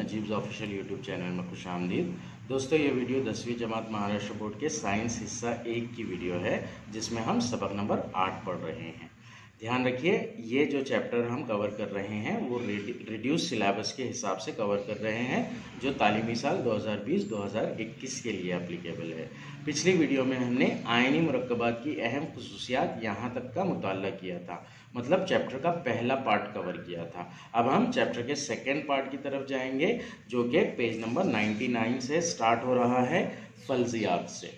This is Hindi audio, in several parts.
नजीब्स ऑफिशियल यूट्यूब चैनल में खुशामदीद। दोस्तों, ये वीडियो 10वीं जमात महाराष्ट्र बोर्ड के साइंस हिस्सा 1 की वीडियो है, जिसमें हम सबक नंबर 8 पढ़ रहे हैं। ध्यान रखिए, ये जो चैप्टर हम कवर कर रहे हैं वो रिड्यूस सिलेबस के हिसाब से कवर कर रहे हैं, जो तालीमी साल 2020-2021 के लिए एप्लीकेबल है। पिछली वीडियो में हमने आयनी मुरक्कबात की अहम खुसूसियात यहाँ तक का मुताल्ला किया था, मतलब चैप्टर का पहला पार्ट कवर किया था। अब हम चैप्टर के सेकेंड पार्ट की तरफ जाएंगे, जो कि पेज नंबर 99 से स्टार्ट हो रहा है, फल्जियात से।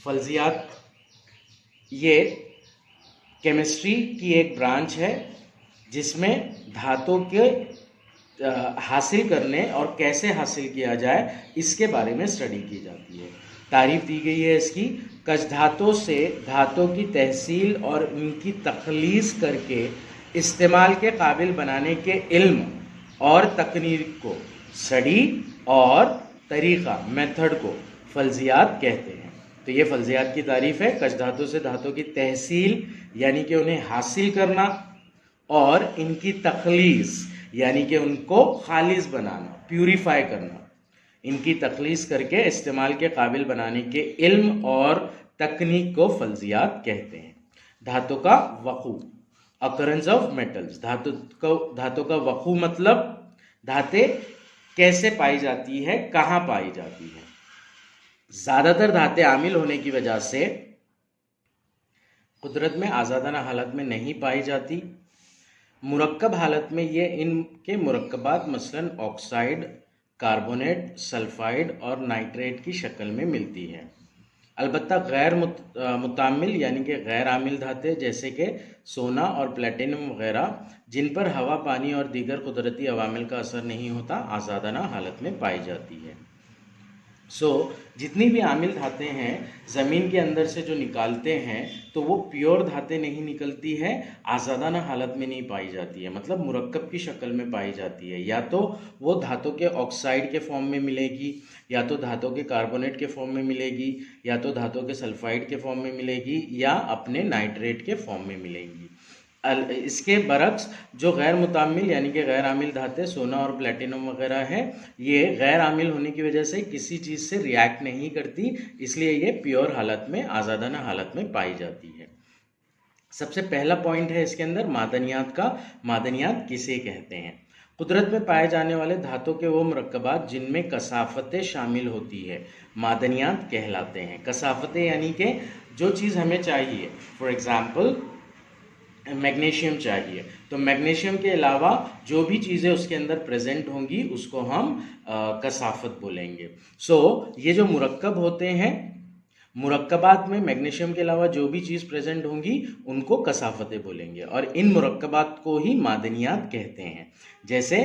फल्जियात ये केमिस्ट्री की एक ब्रांच है, जिसमें धातु के हासिल करने और कैसे हासिल किया जाए इसके बारे में स्टडी की जाती है। तारीफ दी गई है इसकी, कश धातु से धातु की तहसील और उनकी तखलीस करके इस्तेमाल के काबिल बनाने के इल्म और तकनीक को, स्टडी और तरीक़ा, मेथड को फल्जियात कहते हैं। तो ये फल्जियात की तारीफ है, कश धातु से धातु की तहसील यानी कि उन्हें हासिल करना, और इनकी तखलीस यानी कि उनको खालिज बनाना, प्यूरिफाई करना। इनकी तखलीस करके इस्तेमाल के काबिल बनाने के इल्म और तकनीक को फल्जियात कहते हैं। धातु का वक़ू, अकरेंस ऑफ मेटल्स। धातु का वक़ू मतलब धातें कैसे पाई जाती है, कहाँ पाई जाती है। ज़्यादातर धातें आमिल होने की वजह से कुदरत में आज़ादाना हालत में नहीं पाई जाती। मुरक्कब हालत में ये इनके मुरक्कबात मसलन ऑक्साइड, कार्बोनेट, सल्फाइड और नाइट्रेट की शक्ल में मिलती है। अलबत्ता गैर मुतामिल यानी कि गैर आमिल धातें जैसे कि सोना और प्लेटिनम वगैरह, जिन पर हवा, पानी और दीगर कुदरती अवामिल का असर नहीं होता, आज़ादाना हालत में पाई जाती है। जितनी भी आमिल धातें हैं ज़मीन के अंदर से जो निकालते हैं, तो वो प्योर धातें नहीं निकलती है, आज़ादाना हालत में नहीं पाई जाती है, मतलब मुरक्कब की शक्ल में पाई जाती है। या तो वो धातु के ऑक्साइड के फॉर्म में मिलेगी, या तो धातु के कार्बोनेट के फॉर्म में मिलेगी, या तो धातु के सल्फाइड के फॉर्म में मिलेगी, या अपने नाइट्रेट के फॉर्म में मिलेंगी। इसके बरक्स जो गैर मुतामिल यानी कि गैर आमिल धातें सोना और प्लेटिनम वगैरह है, ये गैर आमिल होने की वजह से किसी चीज़ से रिएक्ट नहीं करती, इसलिए ये प्योर हालत में, आज़ादाना हालत में पाई जाती है। सबसे पहला पॉइंट है इसके अंदर मादनियात का। मादनियात किसे कहते हैं? कुदरत में पाए जाने वाले धातु के वो मुरक्कबात जिनमें कसाफतें शामिल होती है, मादनियात कहलाते हैं। कसाफतें यानी कि जो चीज़ हमें चाहिए, फॉर एग्जाम्पल मैग्नीशियम चाहिए, तो मैग्नीशियम के अलावा जो भी चीज़ें उसके अंदर प्रेजेंट होंगी उसको हम कसाफत बोलेंगे। ये जो मुरक्कब होते हैं, मुरक्कबात में मैग्नीशियम के अलावा जो भी चीज़ प्रेजेंट होंगी उनको कसाफतें बोलेंगे, और इन मुरक्कबात को ही मादनियात कहते हैं। जैसे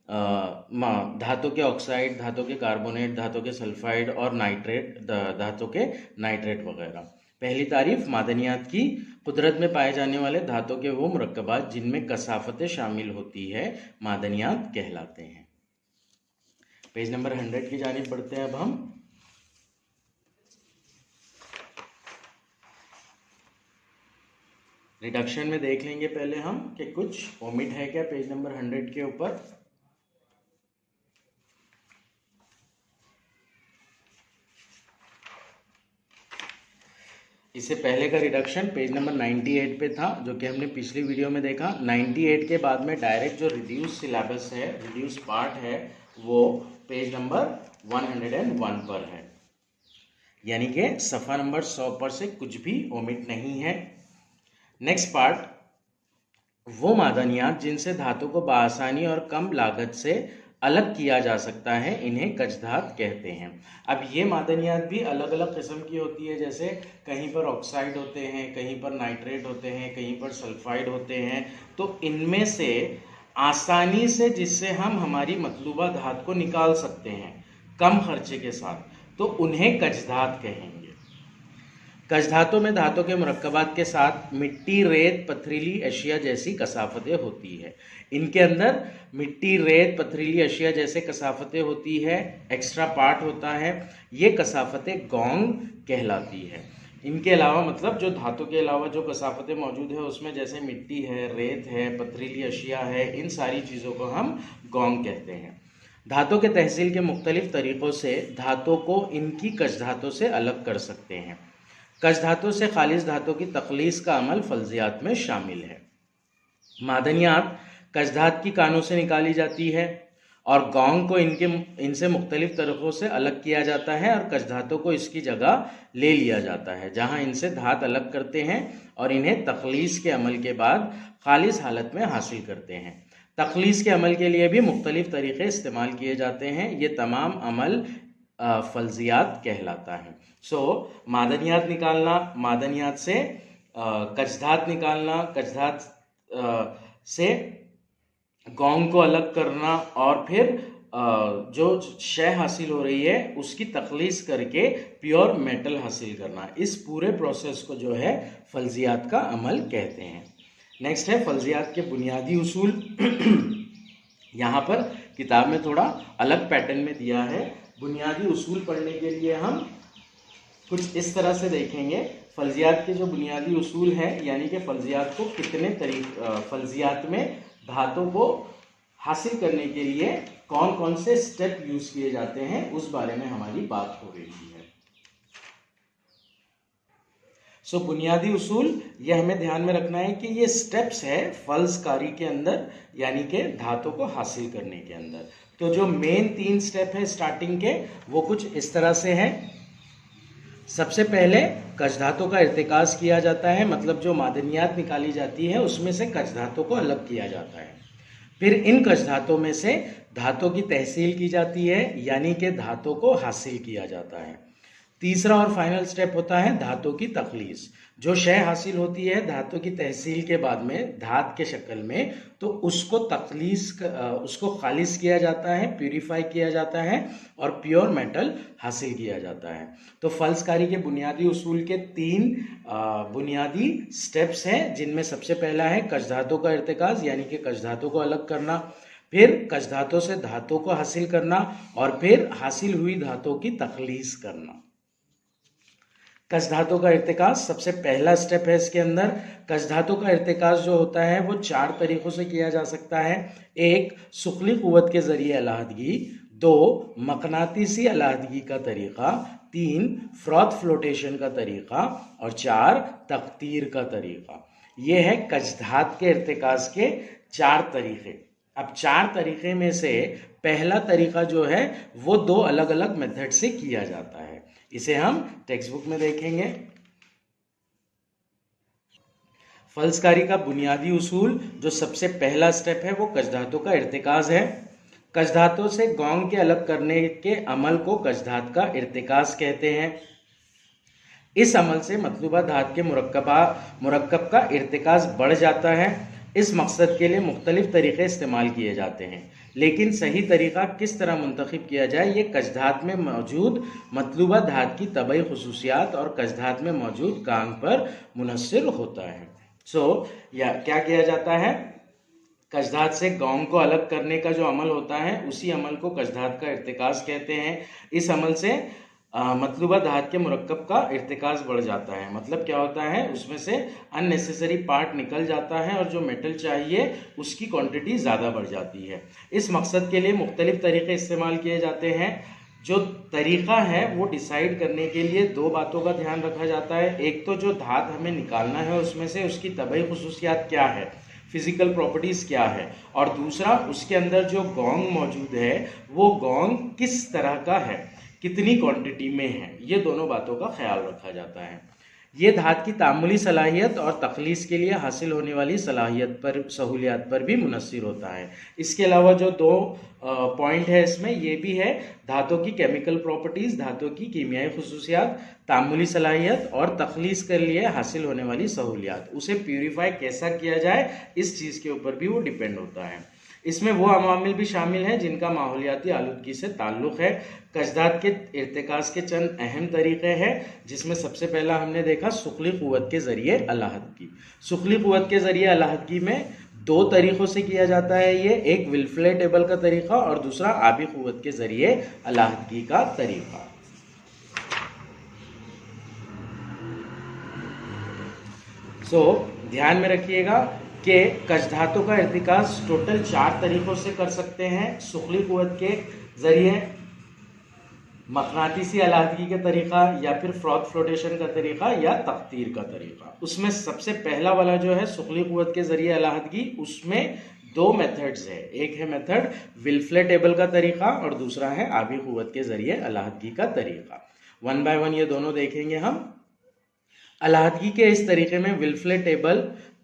धातु के ऑक्साइड, धातु के कार्बोनेट, धातु के सल्फाइड और नाइट्रेट, धातु के नाइट्रेट वगैरह। पहली तारीफ मादनियात की, कुदरत में पाए जाने वाले धातु के वो मुरक्कबात जिनमें कसाफतें शामिल होती है, मादनियात कहलाते हैं। पेज नंबर 100 की जानिब बढ़ते हैं अब हम। रिडक्शन में देख लेंगे पहले हम कि कुछ ओमिट है क्या पेज नंबर 100 के ऊपर। इससे पहले का रिडक्शन पेज नंबर 98 पे था, जो कि हमने पिछली वीडियो में देखा। 98 के बाद में डायरेक्ट जो रिड्यूस सिलेबस है, रिड्यूस पार्ट है, वो पेज नंबर 101 पर है, यानी कि सफ़ा नंबर 100 पर से कुछ भी ओमिट नहीं है। नेक्स्ट पार्ट, वो मादनियात जिनसे धातु को बआसानी और कम लागत से अलग किया जा सकता है, इन्हें कचधात कहते हैं। अब ये मादनियात भी अलग अलग किस्म की होती है, जैसे कहीं पर ऑक्साइड होते हैं, कहीं पर नाइट्रेट होते हैं, कहीं पर सल्फाइड होते हैं। तो इनमें से आसानी से जिससे हम हमारी मतलूबा धात को निकाल सकते हैं कम खर्चे के साथ, तो उन्हें कचधात कहेंगे। कचधातों में धातु के मुरक्कबात के साथ मिट्टी, रेत, पथरीली अशिया जैसी कसाफतें होती है। इनके अंदर मिट्टी, रेत, पथरीली अशिया जैसे कसाफतें होती है, एक्स्ट्रा पार्ट होता है। ये कसाफतें गौंग कहलाती है। इनके अलावा मतलब जो धातु के अलावा जो कसाफतें मौजूद है उसमें जैसे मिट्टी है, रेत है, पथरीली अशिया है, इन सारी चीज़ों को हम गौंग कहते हैं। धातु के तहसील के मुख्तलिफ तरीक़ों से धातु को इनकी कश धातु से अलग कर सकते हैं। कश धातु से खालिस धातु की तखलीस का अमल फल्जियात में शामिल है। मादनियात कश धातु की कानों से निकाली जाती है और गौंग को इनसे मुख्तलिफ तरीक़ों से अलग किया जाता है और कश धातु को इसकी जगह ले लिया जाता है, जहां इनसे धात अलग करते हैं और इन्हें तखलीस के अमल के बाद खालिस हालत में हासिल करते हैं। तखलीस के अमल के लिए भी मुख्तलिफ तरीक़े इस्तेमाल किए जाते हैं। ये तमाम अमल फल्जियात कहलाता है। मादनियात निकालना, मादनियात से कश धातु निकालना, कश धातु से गौंग को अलग करना और फिर जो शय हासिल हो रही है उसकी तखलीस करके प्योर मेटल हासिल करना, इस पूरे प्रोसेस को जो है फल्जियात का अमल कहते हैं। नेक्स्ट है फल्जियात के बुनियादी उसूल। यहाँ पर किताब में थोड़ा अलग पैटर्न में दिया है। बुनियादी उसूल पढ़ने के लिए हम कुछ इस तरह से देखेंगे। फल्जियात के जो बुनियादी उसूल हैं, यानी कि फल्जियात को फल्जियात में धातु को हासिल करने के लिए कौन कौन से स्टेप यूज किए जाते हैं, उस बारे में हमारी बात हो रही है। बुनियादी उसूल ये हमें ध्यान में रखना है कि ये स्टेप्स है फल्जकारी के अंदर, यानी कि धातु को हासिल करने के अंदर। तो जो मेन 3 स्टेप है स्टार्टिंग के, वो कुछ इस तरह से हैं। सबसे पहले कश धातु का इर्तिकाज किया जाता है, मतलब जो मादनियात निकाली जाती है उसमें से कश धातु को अलग किया जाता है। फिर इन कश धातु में से धातु की तहसील की जाती है, यानी कि धातु को हासिल किया जाता है। तीसरा और फाइनल स्टेप होता है धातु की तखलीस। जो शय हासिल होती है धातु की तहसील के बाद में धात के शक्ल में, तो उसको खालिस किया जाता है, प्यूरिफाई किया जाता है और प्योर मेटल हासिल किया जाता है। तो फल्जकारी के बुनियादी उसूल के 3 बुनियादी स्टेप्स हैं, जिनमें सबसे पहला है कश धातु का इर्तिकाज, यानी कि कश धातु को अलग करना, फिर कश धातु से धातु को हासिल करना और फिर हासिल हुई धातु की तखलीस करना। कश धातु का इर्तिकाज सबसे पहला स्टेप है। इसके अंदर कश धातु का इर्तिकाज जो होता है वो 4 तरीक़ों से किया जा सकता है। 1 सुखली कुव्वत के ज़रिए अलहदगी, 2 मकनातीसी अलहदगी का तरीक़ा, 3 फ्रॉथ फ्लोटेशन का तरीक़ा और 4 तख्तीर का तरीक़ा। ये है कश धातु के इर्तिकाज के 4 तरीक़े। अब 4 तरीक़े में से पहला तरीक़ा जो है वो 2 अलग अलग मेथड से किया जाता है। इसे हम टेक्स्ट बुक में देखेंगे। फल्जकारी का बुनियादी उसूल जो सबसे पहला स्टेप है वो कश धातु का इर्तिकाज है। कश धातु से गौंग के अलग करने के अमल को कश धातु का इर्तिकाज कहते हैं। इस अमल से मतलूबा धातु के मुरक्कब का इर्तिकाज बढ़ जाता है। इस मकसद के लिए मुख्तलिफ तरीक़े इस्तेमाल किए जाते हैं, लेकिन सही तरीक़ा किस तरह मुंतखब किया जाए ये कश धातु में मौजूद मतलूबा धातु की तबई खुसूसियात और कश धातु में मौजूद काम पर मुनस्सिर होता है। क्या किया जाता है, कश धातु से गौंग को अलग करने का जो अमल होता है उसी अमल को कश धातु का इर्तिकाज कहते हैं। इस अमल से मतलूबा धातु के मुरक्कब का इर्तिकाज बढ़ जाता है। मतलब क्या होता है, उसमें से अननेसेसरी पार्ट निकल जाता है और जो मेटल चाहिए उसकी क्वांटिटी ज़्यादा बढ़ जाती है। इस मकसद के लिए मुख्तलिफ तरीक़े इस्तेमाल किए जाते हैं। जो तरीक़ा है वो डिसाइड करने के लिए 2 बातों का ध्यान रखा जाता है। एक तो जो धातु हमें निकालना है उसमें से उसकी तबई खुसूसियात क्या है, फिजिकल प्रॉपर्टीज़ क्या है, और दूसरा उसके अंदर जो गौंग मौजूद है वो गौंग किस तरह का है, कितनी क्वांटिटी में है। ये दोनों बातों का ख्याल रखा जाता है। ये धातु की तामुली सलाहियत और तखलीस के लिए हासिल होने वाली सहूलियात पर भी मुनस्सिर होता है। इसके अलावा जो 2 पॉइंट है इसमें ये भी है, धातु की केमिकल प्रॉपर्टीज़, धातु की कीमियाई खुसूसियात, तामुली सलाहियत और तखलीस के लिए हासिल होने वाली सहूलियात, उसे प्यूरीफाई कैसा किया जाए इस चीज़ के ऊपर भी वो डिपेंड होता है। इसमें वो अवामिल भी शामिल हैं जिनका माहौलियाती आलूदगी से ताल्लुक़ है। कश धातु के इर्तिकाज के चंद अहम तरीक़े हैं, जिसमें सबसे पहला हमने देखा सुखली कुव्वत के ज़रिए अलहदगी। सुखली कुव्वत के ज़रिए अलहदगी में 2 तरीक़ों से किया जाता है ये, एक विलफ्ले टेबल का तरीक़ा और दूसरा आबी कुव्वत के ज़रिए अलहदगी का तरीक़ा। ध्यान में रखिएगा कि कशधातु का इर्तिकाज टोटल 4 तरीकों से कर सकते हैं, सुखली कुव्वत के जरिए, मकनातीसी अलहदगी का तरीका, या फिर फ्रॉथ फ्लोटेशन का तरीका, या तख्तीर का तरीका। उसमें सबसे पहला वाला जो है सुखली कुव्वत के जरिए अलहदगी, उसमें 2 मेथड्स है। एक है मेथड विल्फले टेबल का तरीका और दूसरा है आबी कुव्वत के जरिए अलहदगी का तरीका। 1 बाय 1 ये दोनों देखेंगे हम। अलहदगी के इस तरीके में विल्फले टेबल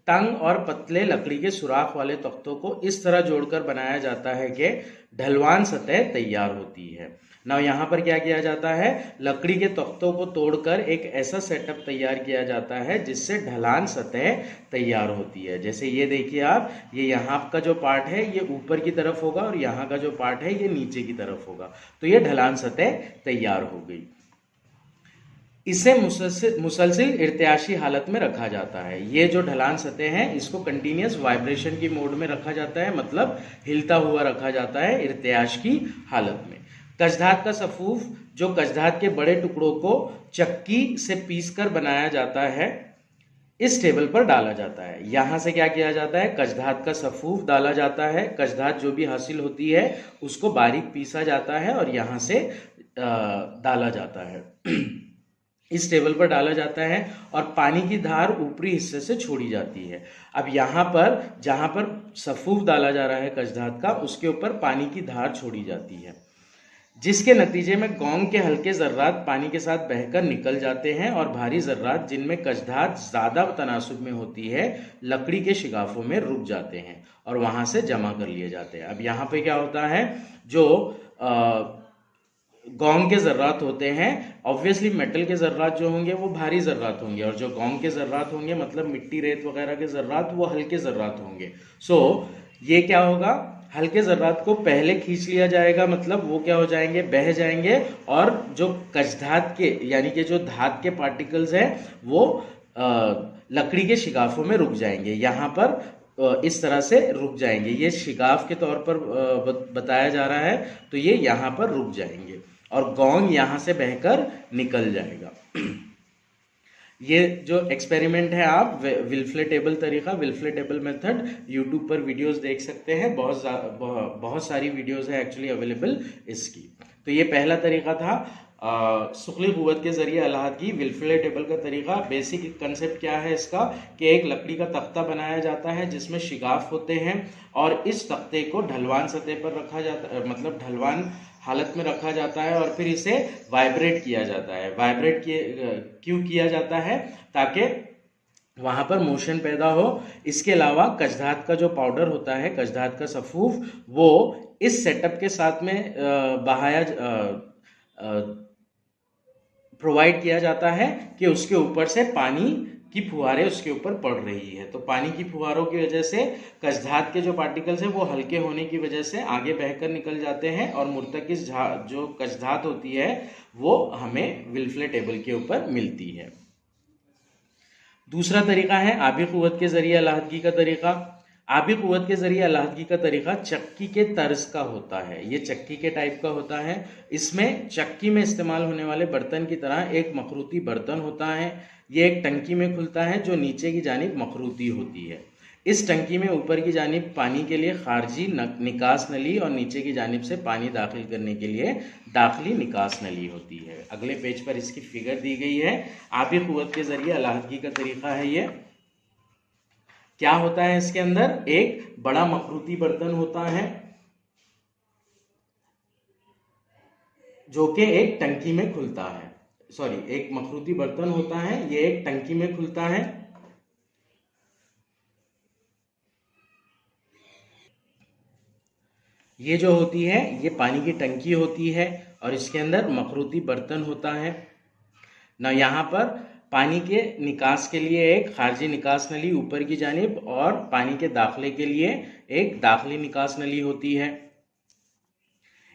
तंग और पतले लकड़ी के सुराख वाले तख्तों को इस तरह जोड़कर बनाया जाता है कि ढलवान सतह तैयार होती है। ना यहाँ पर क्या किया जाता है, लकड़ी के तख्तों को तोड़कर एक ऐसा सेटअप तैयार किया जाता है जिससे ढलान सतह तैयार होती है। जैसे ये देखिए आप, ये यहाँ का जो पार्ट है ये ऊपर की तरफ होगा और यहाँ का जो पार्ट है ये नीचे की तरफ होगा, तो ये ढलान सतह तैयार हो गई। इसे मुसलसिल इर्तियाशी हालत में रखा जाता है। ये जो ढलान सतह हैं इसको कंटिन्यूस वाइब्रेशन की मोड में रखा जाता है, मतलब हिलता हुआ रखा जाता है इर्तियाश की हालत में। कशधात का सफूफ, जो कशधात के बड़े टुकड़ों को चक्की से पीसकर बनाया जाता है, इस टेबल पर डाला जाता है। यहाँ से क्या किया जाता है, कशधात का सफूफ डाला जाता है। कशधात जो भी हासिल होती है उसको बारीक पीसा जाता है और यहाँ से डाला जाता है इस टेबल पर डाला जाता है और पानी की धार ऊपरी हिस्से से छोड़ी जाती है। अब यहाँ पर जहाँ पर सफूफ डाला जा रहा है कशधात का, उसके ऊपर पानी की धार छोड़ी जाती है, जिसके नतीजे में गोंग के हल्के जर्रात पानी के साथ बहकर निकल जाते हैं और भारी जर्रात जिनमें कशधात ज़्यादा तनासुब में होती है लकड़ी के शिगाफों में रुक जाते हैं और वहाँ से जमा कर लिए जाते हैं। अब यहाँ पे क्या होता है, जो गोंग के जर्रात होते हैं, ऑब्वियसली मेटल के जर्रात जो होंगे वो भारी जर्रात होंगे और जो गोंग के जर्रात होंगे मतलब मिट्टी रेत वगैरह के जर्रात वो हल्के जर्रात होंगे। ये क्या होगा, हल्के जर्रात को पहले खींच लिया जाएगा, मतलब वो क्या हो जाएंगे, बह जाएंगे और जो कशधात के यानी कि जो धात के पार्टिकल्स हैं वो लकड़ी के शिगाफों में रुक जाएंगे, यहाँ पर इस तरह से रुक जाएंगे। ये शिगाफ के तौर पर बताया जा रहा है, तो ये यहाँ पर रुक जाएंगे और गोंग यहाँ से बहकर निकल जाएगा। ये जो एक्सपेरिमेंट है आप विल्फले टेबल तरीका, विल्फले टेबल मेथड, यूट्यूब पर वीडियोस देख सकते हैं, बहुत सारी वीडियोस है एक्चुअली अवेलेबल इसकी। तो ये पहला तरीका था सुखली कुव्वत के जरिए अलहदगी, विल्फले टेबल का तरीका। बेसिक कंसेप्ट क्या है इसका कि एक लकड़ी का तख्ता बनाया जाता है जिसमें शिगाफ होते हैं और इस तख्ते को ढलवान सतह पर रखा जाता है, मतलब ढलवान हालत में रखा जाता है और फिर इसे वाइब्रेट किया जाता है। वाइब्रेट क्यों किया जाता है, ताकि वहाँ पर मोशन पैदा हो। इसके अलावा कशधात का जो पाउडर होता है, कशधात का सफूफ, वो इस सेटअप के साथ में प्रोवाइड किया जाता है कि उसके ऊपर से पानी की फुहारें उसके ऊपर पड़ रही है। तो पानी की फुहारों की वजह से कशधात के जो पार्टिकल्स हैं वो हल्के होने की वजह से आगे बहकर निकल जाते हैं और मुर्तकिस जो कशधात होती है वो हमें विल्फले टेबल के ऊपर मिलती है। दूसरा तरीका है आबी कुव्वत के जरिए अलहदगी का तरीका। आबी कुव्वत के जरिए अलहदगी का तरीका चक्की के तर्ज का होता है। ये चक्की के टाइप का होता है। इसमें चक्की में इस्तेमाल होने वाले बर्तन की तरह एक मखरूती बर्तन होता है। ये एक टंकी में खुलता है जो नीचे की जानिब मखरूती होती है। इस टंकी में ऊपर की जानिब पानी के लिए खारजी निकास नली और नीचे की जानिब से पानी दाखिल करने के लिए दाखिली निकास नली होती है। अगले पेज पर इसकी फिगर दी गई है। आबी कुव्वत के जरिए अलहदगी का तरीका है। ये क्या होता है, इसके अंदर एक बड़ा मखरूती बर्तन होता है जो कि एक टंकी में खुलता है। एक मखरूती बर्तन होता है, ये एक टंकी में खुलता है। ये जो होती है ये पानी की टंकी होती है और इसके अंदर मखरूती बर्तन होता है ना। यहाँ पर पानी के निकास के लिए एक खारजी निकास नली ऊपर की जानिब और पानी के दाखिले के लिए एक दाखिली निकास नली होती है।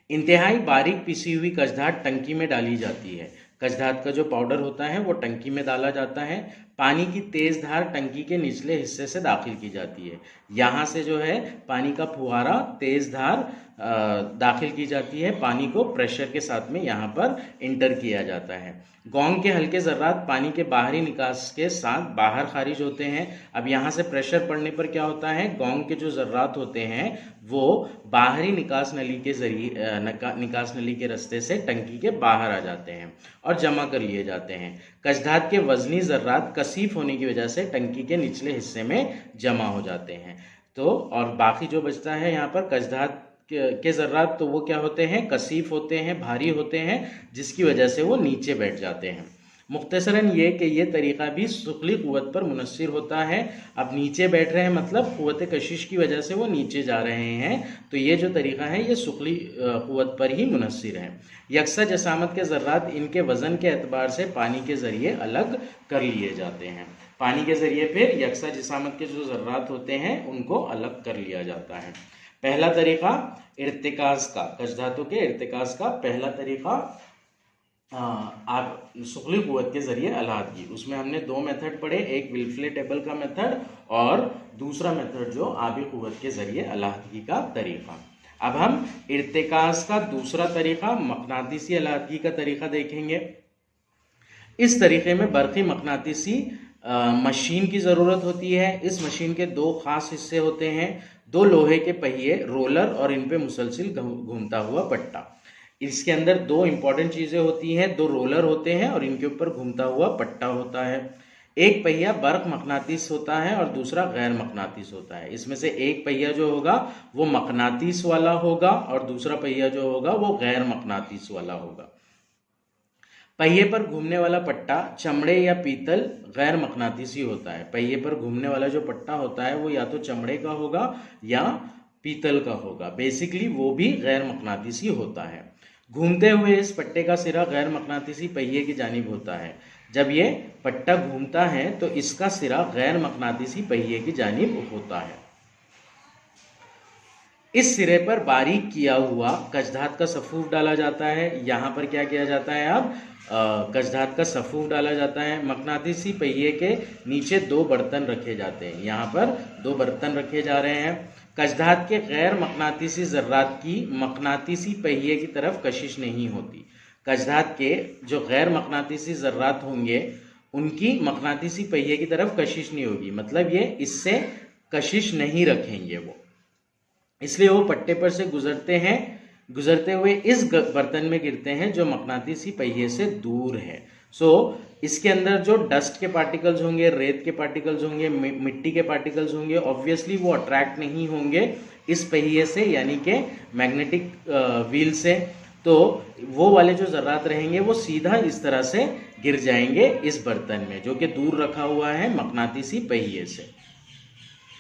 इंतहाई बारीक पिसी हुई कशधात टंकी में डाली जाती है। कशधात का जो पाउडर होता है वो टंकी में डाला जाता है। पानी की तेज धार टंकी के निचले हिस्से से दाखिल की जाती है। यहाँ से जो है पानी का फुहारा तेज धार दाखिल की जाती है, पानी को प्रेशर के साथ में यहाँ पर इंटर किया जाता है। गोंग के हल्के ज़र्रात पानी के बाहरी निकास के साथ बाहर खारिज होते हैं। अब यहाँ से प्रेशर पड़ने पर क्या होता है, गोंग के जो ज़र्रात होते हैं वो बाहरी निकास नली के जरिए निकास नली के रास्ते से टंकी के बाहर आ जाते हैं और जमा कर लिए जाते हैं। कचधात के वजनी ज़र्रात कसीफ होने की वजह से टंकी के निचले हिस्से में जमा हो जाते हैं। तो और बाकी जो बचता है यहाँ पर कचधात के ज़र्रात, तो वो क्या होते हैं, कसीफ होते हैं, भारी होते हैं, जिसकी वजह से वो नीचे बैठ जाते हैं। मुख्तसरन ये कि ये तरीक़ा भी सुखली क़ुव्वत पर मुनस्सिर होता है। अब नीचे बैठ रहे हैं मतलब क़ुव्वत कशिश की वजह से वो नीचे जा रहे हैं, तो ये जो तरीक़ा है ये सुखली क़ुव्वत पर ही मुनस्सिर है। यकसा जसामत के ज़र्रात इनके वज़न के एतबार से पानी के ज़रिए अलग कर लिए जाते हैं। पानी के ज़रिए फिर यकसा जसामत के जो ज़र्रात होते हैं उनको अलग कर लिया जाता है। पहला तरीक़ा इर्तिकाज़ का, कचधातों के इर्तिकाज़ का पहला तरीक़ा आप सुखली क़ुव्वत के ज़रिए अलहदगी, उसमें हमने दो मेथड पढ़े, एक विल्फले टेबल का मेथड और दूसरा मेथड जो आबी क़ुव्वत के ज़रिए अलहदगी का तरीक़ा। अब हम इर्तिकाज़ का दूसरा तरीक़ा मकनातीसी अलहदगी का तरीक़ा देखेंगे। इस तरीक़े में बरक़ी मकनातीसी मशीन की ज़रूरत होती है। इस मशीन के दो ख़ास हिस्से होते हैं, दो लोहे के पहिए, रोलर और इन पे मुसलसिल घूमता हुआ पट्टा। इसके अंदर दो इंपॉर्टेंट चीज़ें होती हैं, दो रोलर होते हैं और इनके ऊपर घूमता हुआ पट्टा होता है। एक पहिया बर्क़ मकनातीस होता है और दूसरा गैर मकनातीस होता है। इसमें से एक पहिया जो होगा वो मकनातीस वाला होगा और दूसरा पहिया जो होगा वो गैर मकनातीस वाला होगा। पहिए पर घूमने वाला पट्टा चमड़े या पीतल गैर मकनातीसी होता है। पहिए पर घूमने वाला जो पट्टा होता है वो या तो चमड़े का होगा या पीतल का होगा, बेसिकली वो भी गैर मकनातीसी होता है। घूमते हुए इस पट्टे का सिरा गैर मकनातीसी पहिए की जानिब होता है। जब ये पट्टा घूमता है तो इसका सिरा गैर मकनातीसी पहिए की जानिब होता है। इस सिरे पर बारीक किया हुआ कचधात का सफ़ूफ डाला जाता है। यहाँ पर क्या किया जाता है, अब कचधात का सफ़ूफ डाला जाता है। मकनातीसी पहिए के नीचे दो बर्तन रखे जाते हैं। यहाँ पर दो बर्तन रखे जा रहे हैं। कचधात के गैर मकनातीसी ज़र्रात की मकनातीसी पहिए की तरफ कशिश नहीं होती। कचधात के जो गैर मकनातीसी ज़र्रात होंगे उनकी मकनातीसी पहिए की तरफ कशिश नहीं होगी, मतलब ये इससे कशिश नहीं रखेंगे वो, इसलिए वो पट्टे पर से गुजरते हुए इस बर्तन में गिरते हैं जो मकनातीसी पहिए से दूर है। इसके अंदर जो डस्ट के पार्टिकल्स होंगे, रेत के पार्टिकल्स होंगे, मिट्टी के पार्टिकल्स होंगे, ऑब्वियसली वो अट्रैक्ट नहीं होंगे इस पहिए से, यानी कि मैग्नेटिक व्हील से। तो वो वाले जो ज़र्रात रहेंगे वो सीधा इस तरह से गिर जाएंगे इस बर्तन में, जो कि दूर रखा हुआ है मकनातीसी पहिए से।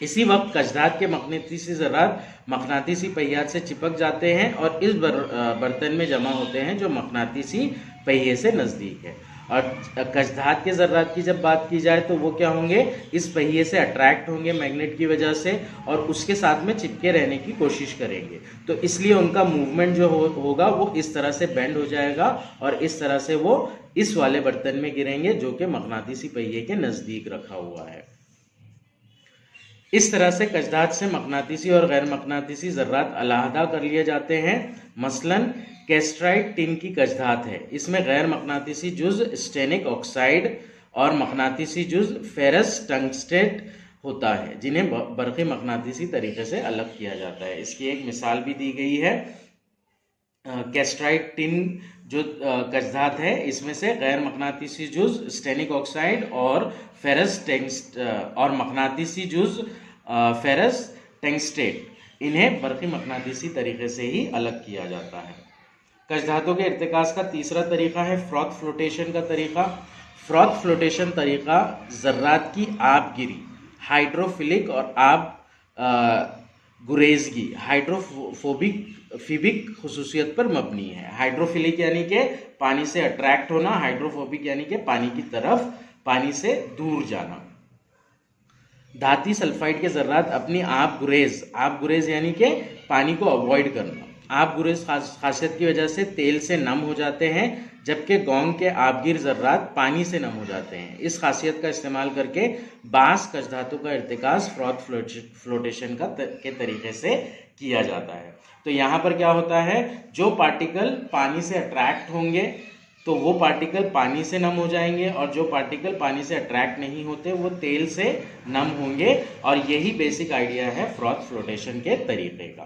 इसी वक्त कचधात के मकनातीसी ज़र्रात मकनातीसी पहियात से चिपक जाते हैं और इस बर्तन में जमा होते हैं जो मकनातीसी पहिए से नज़दीक है। और कचधात के ज़र्रात की जब बात की जाए तो वो क्या होंगे, इस पहिए से अट्रैक्ट होंगे मैग्नेट की वजह से और उसके साथ में चिपके रहने की कोशिश करेंगे। तो इसलिए उनका मूवमेंट जो होगा वो इस तरह से बेंड हो जाएगा और इस तरह से वो इस वाले बर्तन में गिरेंगे जो कि मकनातीसी पहिए के नज़दीक रखा हुआ है। इस तरह से कचधात से मकनातीसी और गैर मकनातीसी ज़र्रात अलहदा कर लिए जाते हैं। मसलन कैस्ट्राइट टिन की कचधात है, इसमें गैर मकनातीसी जुज़ स्टेनिक ऑक्साइड और मकनातीसी जुज़ फेरस टंगस्टेट होता है, जिन्हें बरक़ी मकनातीसी तरीके से अलग किया जाता है। इसकी एक मिसाल भी दी गई है। कैस्ट्राइट टिन जो कचधात है इसमें से गैर मकनातीसी जुज़ स्टेनिक ऑक्साइड और और मकनातीसी जुज़ फेरस टंगस्टेट, इन्हें बरक़ी मकनातीसी तरीके से ही अलग किया जाता है। कचधातों के इर्तिकाज़ का तीसरा तरीका है फ्रॉथ फ्लोटेशन का तरीका। फ्रॉथ फ्लोटेशन तरीका ज़र्रात की आबगिरी, हाइड्रोफिलिक और गुरेजगी, हाइड्रोफोबिक खुसूसियत पर मबनी है। हाइड्रोफिलिक यानी कि पानी से अट्रैक्ट होना, हाइड्रोफोबिक यानी कि पानी की तरफ, पानी से दूर जाना। धाती सल्फाइड के ज़र्रात अपनी आप गुरेज यानी कि पानी को अवॉइड करना, आबगुर इस खासियत की वजह से तेल से नम हो जाते हैं, जबकि गौंग के आबगिर ज़र्रात पानी से नम हो जाते हैं। इस खासियत का इस्तेमाल करके बांस कश धातु का इर्तिकाज़ फ्रॉथ फ्लोटेशन के तरीके से किया जाता है। तो यहाँ पर क्या होता है, जो पार्टिकल पानी से अट्रैक्ट होंगे तो वो पार्टिकल पानी से नम हो जाएंगे, और जो पार्टिकल पानी से अट्रैक्ट नहीं होते वो तेल से नम होंगे। और यही बेसिक आइडिया है फ्रॉथ फ्लोटेशन के तरीके का।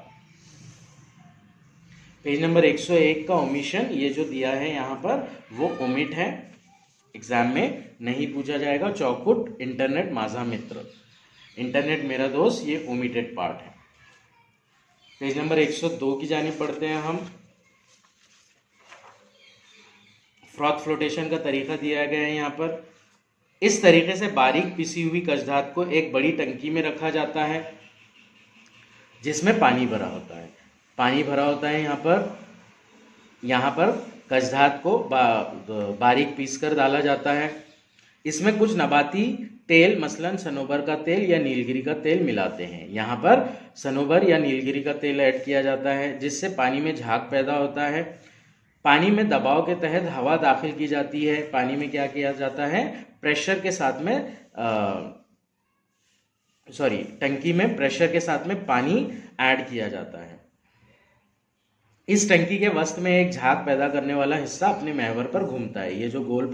पेज नंबर 101 का ओमिशन, ये जो दिया है यहाँ पर वो ओमिट है, एग्जाम में नहीं पूछा जाएगा। चौकुट, इंटरनेट माझा मित्र, इंटरनेट मेरा दोस्त, ये ओमिटेड पार्ट है। पेज नंबर 102 की जानिब पढ़ते हैं हम। फ्रॉथ फ्लोटेशन का तरीका दिया गया है यहाँ पर। इस तरीके से बारीक पिसी हुई कशधात को एक बड़ी टंकी में रखा जाता है जिसमें पानी भरा होता है। पानी भरा होता है यहाँ पर कशधात को बारीक पीसकर डाला जाता है। इसमें कुछ नबाती तेल मसलन सनोबर का तेल या नीलगिरी का तेल मिलाते हैं। यहाँ पर सनोबर या नीलगिरी का तेल ऐड किया जाता है, जिससे पानी में झाग पैदा होता है। पानी में दबाव के तहत हवा दाखिल की जाती है। पानी में क्या किया जाता है, प्रेशर के साथ में टंकी में प्रेशर के साथ में पानी ऐड किया जाता है। इस टंकी के वस्त में एक झाग पैदा करने वाला हिस्सा अपने महवर पर घूमता है। ये जो गोल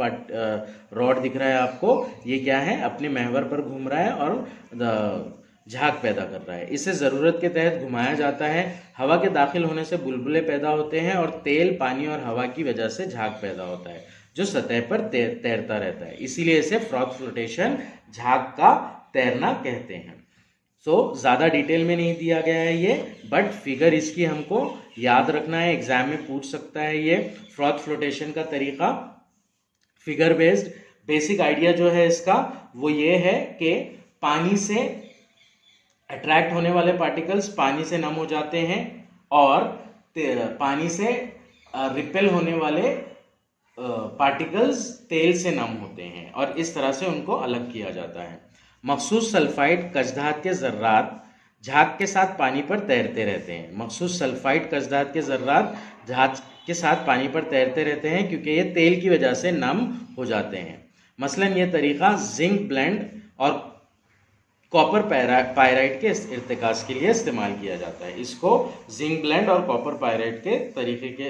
रॉड दिख रहा है आपको, ये क्या है, अपने महवर पर घूम रहा है और झाग पैदा कर रहा है। इसे ज़रूरत के तहत घुमाया जाता है। हवा के दाखिल होने से बुलबुले पैदा होते हैं और तेल, पानी और हवा की वजह से झाग पैदा होता है जो सतह पर तैरता रहता है। इसीलिए इसे फ्रॉथ फ्लोटेशन, झाग का तैरना कहते हैं। ज़्यादा डिटेल में नहीं दिया गया है ये, बट फिगर इसकी हमको याद रखना है, एग्जाम में पूछ सकता है ये। फ्रॉथ फ्लोटेशन का तरीका फिगर बेस्ड, बेसिक आइडिया जो है इसका वो ये है कि पानी से अट्रैक्ट होने वाले पार्टिकल्स पानी से नम हो जाते हैं और पानी से रिपेल होने वाले पार्टिकल्स तेल से नम होते हैं, और इस तरह से उनको अलग किया जाता है। मखसूस सल्फाइड कशधात के ज़र्रात झाग के साथ पानी पर तैरते रहते हैं। मखसूस सल्फाइड कशधात के ज़र्रात झाग के साथ पानी पर तैरते रहते हैं क्योंकि ये तेल की वजह से नम हो जाते हैं। मसलन ये तरीका जिंक ब्लेंड और कॉपर पायराइड के इर्तिकाज़ के लिए इस्तेमाल किया जाता है। इसको जिंक ब्लेंड और कॉपर पायराइड के तरीके के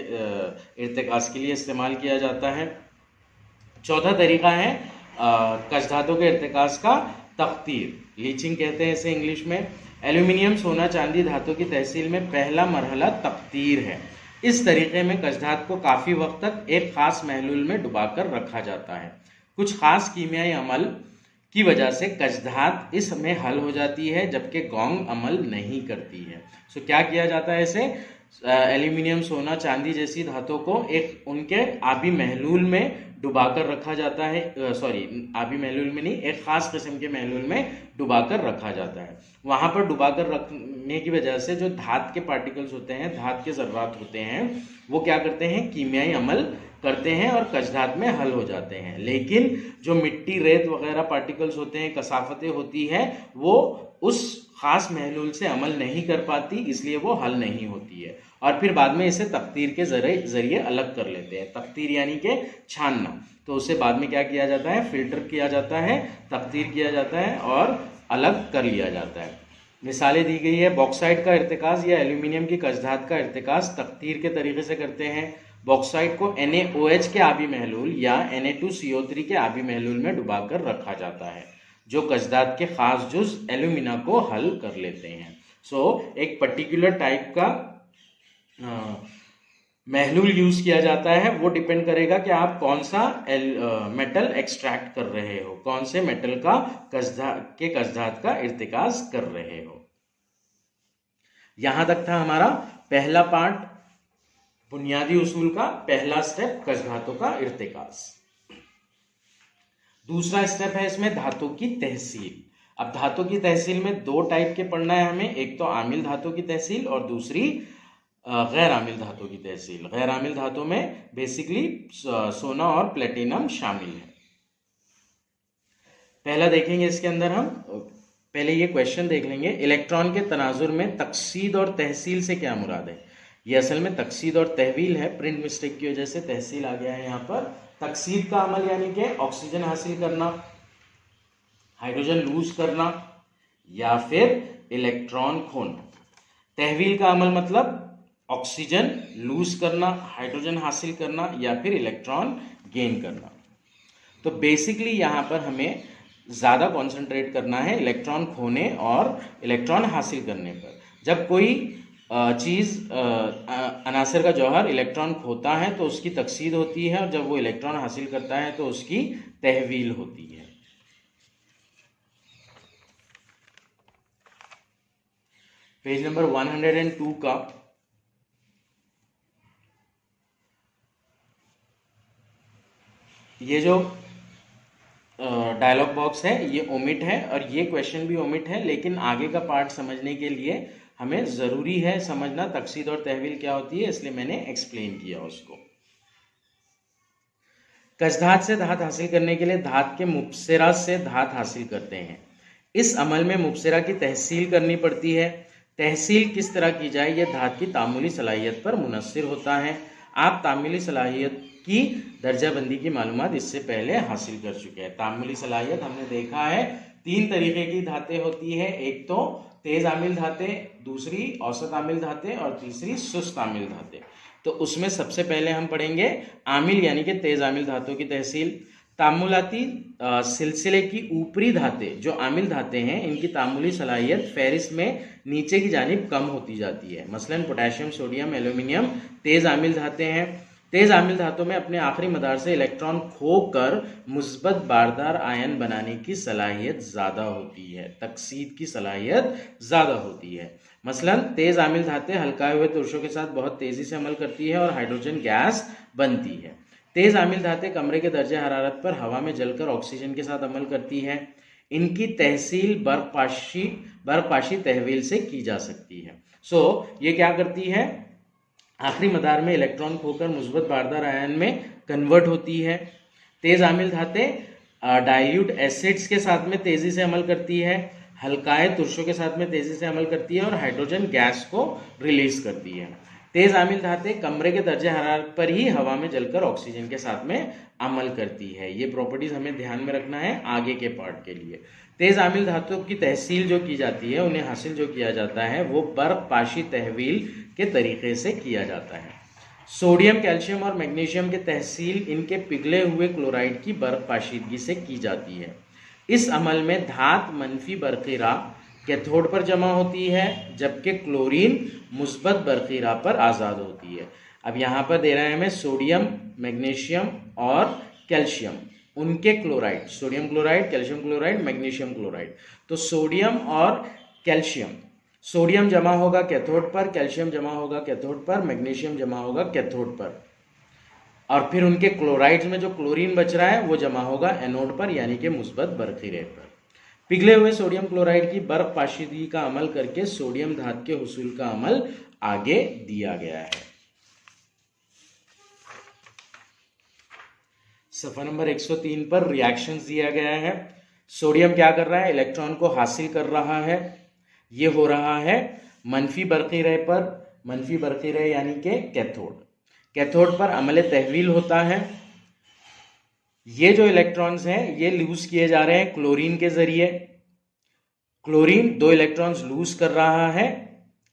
इर्तिकाज़ के लिए इस्तेमाल किया जाता है। चौथा तरीका है कशधातों के इर्तिकाज़ का तख्तीर, लीचिंग कहते हैं इसे इंग्लिश में। एल्यूमिनियम, सोना, चांदी धातु की तहसील में पहला मरहला तख्तीर है। इस तरीके में कशधात को काफ़ी वक्त तक एक ख़ास महलूल में डुबाकर रखा जाता है। कुछ ख़ास कीमियाई अमल की वजह से कशधात इसमें हल हो जाती है, जबकि गौंग अमल नहीं करती है। क्या किया जाता है, इसे एल्यूमिनियम, सोना, चांदी जैसी धातुओं को एक उनके आबी महलूल में डुबाकर रखा जाता है। आबी महलूल में नहीं, एक ख़ास किस्म के महलूल में डुबाकर रखा जाता है। वहाँ पर डुबाकर रखने की वजह से जो धात के पार्टिकल्स होते हैं, धात के ज़र्रात होते हैं, वो क्या करते हैं, कीमियाई अमल करते हैं और कशधात में हल हो जाते हैं। लेकिन जो मिट्टी, रेत वगैरह पार्टिकल्स होते हैं, कसाफतें होती हैं, वो उस ख़ास महलूल से अमल नहीं कर पाती, इसलिए वो हल नहीं होती है और फिर बाद में इसे तख्तीर के ज़रिए अलग कर लेते हैं। तख्तीर यानी कि छानना। तो उसे बाद में क्या किया जाता है, फिल्टर किया जाता है, तख्तीर किया जाता है और अलग कर लिया जाता है। मिसालें दी गई है, बॉक्साइट का इर्तिकाज़ या एल्यूमिनियम की कशधात का इर्तिकाज़ तख्तीर के तरीके से करते हैं। बॉक्साइट को NaOH के आबी महलूल या Na2CO3 के आबी महलूल में डुबाकर रखा जाता है, जो कशधात के खास जुज एल्यूमिना को हल कर लेते हैं। एक पर्टिकुलर टाइप का महलूल यूज किया जाता है, वो डिपेंड करेगा कि आप कौन सा मेटल एक्सट्रैक्ट कर रहे हो, कौन से मेटल का कशधात का इर्तिकाज कर रहे हो। यहां तक था हमारा पहला पार्ट, बुनियादी उसूल का पहला स्टेप, कशधातों का इर्तिकाज। दूसरा स्टेप है इसमें धातु की तहसील। अब धातु की तहसील में दो टाइप के पढ़ना है हमें, एक तो आमिल धातु की तहसील और दूसरी गैर आमिल धातु की तहसील। गैर आमिल धातु में बेसिकली सोना और प्लेटिनम शामिल है। पहला देखेंगे इसके अंदर हम, पहले ये क्वेश्चन देख लेंगे, इलेक्ट्रॉन के तनाजुर में तकसीद और तहसील से क्या मुराद है। ये असल में तकसीद और तहवील है, प्रिंट मिस्टेक की वजह से तहसील आ गया है यहाँ पर। तकसीद का अमल यानी कि ऑक्सीजन हासिल करना, हाइड्रोजन लूज करना या फिर इलेक्ट्रॉन खोना। तहवील का अमल मतलब ऑक्सीजन लूज करना, हाइड्रोजन हासिल करना या फिर इलेक्ट्रॉन गेन करना। तो बेसिकली यहाँ पर हमें ज़्यादा कॉन्सेंट्रेट करना है इलेक्ट्रॉन खोने और इलेक्ट्रॉन हासिल करने पर। जब कोई चीज़ अनासर का जौहर इलेक्ट्रॉन खोता है तो उसकी तकसीद होती है, और जब वो इलेक्ट्रॉन हासिल करता है तो उसकी तहवील होती है। पेज नंबर 102 का ये जो डायलॉग बॉक्स है ये ओमिट है और ये क्वेश्चन भी ओमिट है, लेकिन आगे का पार्ट समझने के लिए हमें ज़रूरी है समझना तकसीद और तहवील क्या होती है, इसलिए मैंने एक्सप्लेन किया उसको। कसधात से धात हासिल करने के लिए धात के मुबसरा से धात हासिल करते हैं। इस अमल में मुबसरा की तहसील करनी पड़ती है। तहसील किस तरह की जाए यह धात की तामुली सलाहियत पर मुनस्सिर होता है। आप तामुली सलाहियत की दर्जाबंदी की मालूमात इससे पहले हासिल कर चुके हैं। तामुली सलाहियत हमने देखा है 3 तरीके की धातें होती है, एक तो तेज आमिल धातें, दूसरी औसत आमिल धातें और तीसरी सुस्त आमिल धातें। तो उसमें सबसे पहले हम पढ़ेंगे आमिल यानी कि तेज आमिल धातों की तहसील। तामुलाती सिलसिले की ऊपरी धातें जो आमिल धातें हैं इनकी तामुली सलाहियत फहरिस्त में नीचे की जानिब कम होती जाती है। मसलन पोटेशियम, सोडियम, एल्यूमिनियम तेज आमिल धातें हैं। तेज आमिल धातों में अपने आखिरी मदार से इलेक्ट्रॉन खोकर मुस्बत बारदार आयन बनाने की सलाहियत ज़्यादा होती है, तकसीद की सलाहियत ज़्यादा होती है। मसलन तेज आमिल धातें हल्काए हुए तुरशों के साथ बहुत तेज़ी से अमल करती है और हाइड्रोजन गैस बनती है। तेज आमिल धातें कमरे के दर्जे हरारत पर हवा में जलकर ऑक्सीजन के साथ अमल करती है। इनकी तहसील बर्फपाशी तहवील से की जा सकती है। ये क्या करती है, आखिरी मदार में इलेक्ट्रॉन खोकर मुस्बत बारदार आयन में कन्वर्ट होती है। तेज आमिल धातें डाइल्यूट एसिड्स के साथ में तेजी से अमल करती है, हल्काए तुरशों के साथ में तेजी से अमल करती है और हाइड्रोजन गैस को रिलीज करती है। तेज आमिल धातें कमरे के दर्जे हरारत पर ही हवा में जलकर ऑक्सीजन के साथ में अमल करती है। ये प्रॉपर्टीज हमें ध्यान में रखना है आगे के पार्ट के लिए। तेज आमिल धातुओं की तहसील जो की जाती है, उन्हें हासिल जो किया जाता है वो बर्फपाशी तहवील के तरीके से किया जाता है। सोडियम, कैल्शियम और मैग्नीशियम के तहसील इनके पिघले हुए क्लोराइड की बर्फपाशीदगी से की जाती है। इस अमल में धात मनफी बरकीरा कैथोड पर जमा होती है जबकि क्लोरीन मुस्बत बरकीरा पर आज़ाद होती है। अब यहाँ पर दे रहा है हमें सोडियम, मैग्नीशियम और कैल्शियम, उनके chloride, sodium chloride, calcium chloride, magnesium chloride. तो सोडियम और कैल्शियम, सोडियम जमा होगा कैथोड पर, कैल्शियम जमा होगा कैथोड पर, मैग्नीशियम जमा होगा कैथोड पर, और फिर उनके क्लोराइड्स में जो क्लोरीन बच रहा है वो जमा होगा एनोड पर यानी कि मुस्बत बरकीरे पर। पिघले हुए सोडियम क्लोराइड की बर्फ पाशीदगी का अमल करके सोडियम धात के हुसूल का अमल आगे दिया गया है। सफा नंबर 103 पर रिएक्शंस दिया गया है। सोडियम क्या कर रहा है, इलेक्ट्रॉन को हासिल कर रहा है। ये हो रहा है मनफी बरकीरे पर, मनफी बरकीरे यानी कि कैथोड। कैथोड पर अमल तहवील होता है। ये जो इलेक्ट्रॉन्स हैं ये लूज किए जा रहे हैं क्लोरीन के जरिए। क्लोरीन 2 इलेक्ट्रॉन्स लूज कर रहा है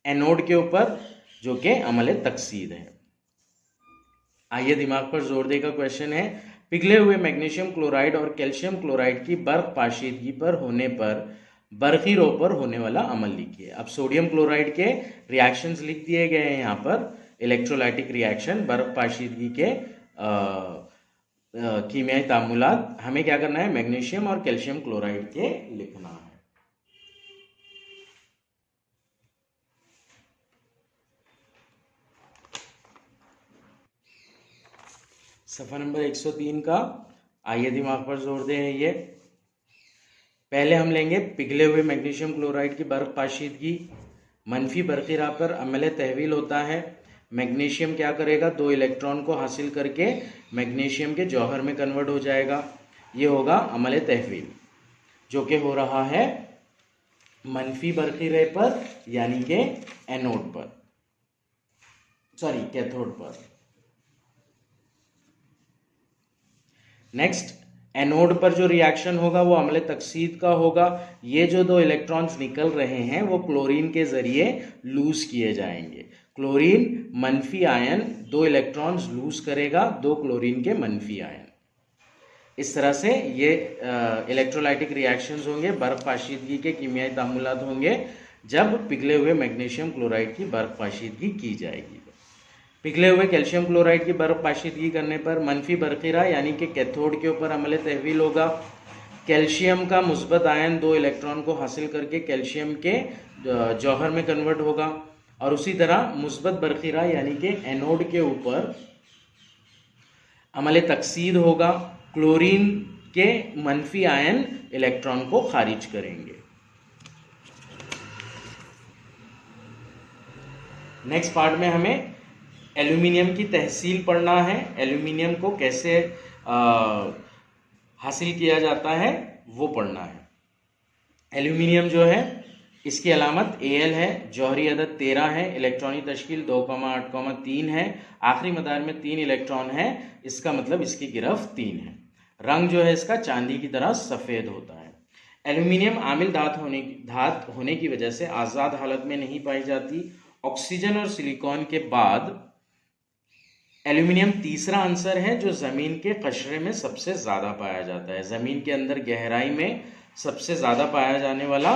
एनोड के ऊपर जो कि अमल तकसीद है। आइए दिमाग पर जोर देकर क्वेश्चन है, पिघले हुए मैग्नीशियम क्लोराइड और कैल्शियम क्लोराइड की बर्फ पाशीदगी पर होने पर बरकीरों पर होने वाला अमल लिखिए। अब सोडियम क्लोराइड के रिएक्शंस लिख दिए गए हैं यहाँ पर, इलेक्ट्रोलाइटिक रिएक्शन, बर्फ पाशीदगी के कीमियाई तामुलात। हमें क्या करना है, मैग्नीशियम और कैल्शियम क्लोराइड के लिखना है। सफा नंबर 103 का आइए दिमाग पर जोर दें। ये पहले हम लेंगे पिघले हुए मैग्नीशियम क्लोराइड की बर्फ पाशीदगी, मनफी बरकीरा पर अमल तहवील होता है। मैग्नीशियम क्या करेगा, 2 इलेक्ट्रॉन को हासिल करके मैग्नीशियम के जौहर में कन्वर्ट हो जाएगा। ये होगा अमल तहवील जो कि हो रहा है मनफी बरकीरे पर यानी कि एनोड पर। सॉरी कैथोड पर। नेक्स्ट, एनोड पर जो रिएक्शन होगा वो अम्ल तकसीद का होगा। ये जो दो इलेक्ट्रॉन्स निकल रहे हैं वो क्लोरीन के जरिए लूज किए जाएंगे। क्लोरीन मनफी आयन दो इलेक्ट्रॉन्स लूज करेगा, दो क्लोरीन के मनफी आयन। इस तरह से ये इलेक्ट्रोलाइटिक रिएक्शंस होंगे, बर्फ पाशीदगी के कीमियाई तामुलात होंगे जब पिघले हुए मैग्नीशियम क्लोराइड की बर्फ पाशीदगी की जाएगी। पिघले हुए कैल्शियम क्लोराइड की बर्फ पाशीदगी करने पर मनफी बरखीरा यानी कि कैथोड के ऊपर अमल तहवील होगा। कैल्शियम का मुस्बत आयन दो इलेक्ट्रॉन को हासिल करके कैल्शियम के जौहर में कन्वर्ट होगा, और उसी तरह मुस्बत बरखीरा यानी कि एनोड के ऊपर अमल तकसीद होगा। क्लोरीन के मनफी आयन इलेक्ट्रॉन को खारिज करेंगे। नेक्स्ट पार्ट में हमें एल्यूमिनियम की तहसील पढ़ना है। एल्यूमिनियम को कैसे हासिल किया जाता है वो पढ़ना है। एल्यूमिनियम जो है इसकी अलामत Al है, जौहरी अदद 13 है, इलेक्ट्रॉनिक तश्कील 2,8,3 है, आखिरी मदार में 3 इलेक्ट्रॉन है, इसका मतलब इसकी गिरफ्त 3 है। रंग जो है इसका चांदी की तरह सफ़ेद होता है। एल्यूमिनियम आमिल धात होने की वजह से आज़ाद हालत में नहीं पाई जाती। ऑक्सीजन और सिलिकॉन के बाद एल्यूमिनियम तीसरा आंसर है जो ज़मीन के कशरे में सबसे ज़्यादा पाया जाता है। ज़मीन के अंदर गहराई में सबसे ज़्यादा पाया जाने वाला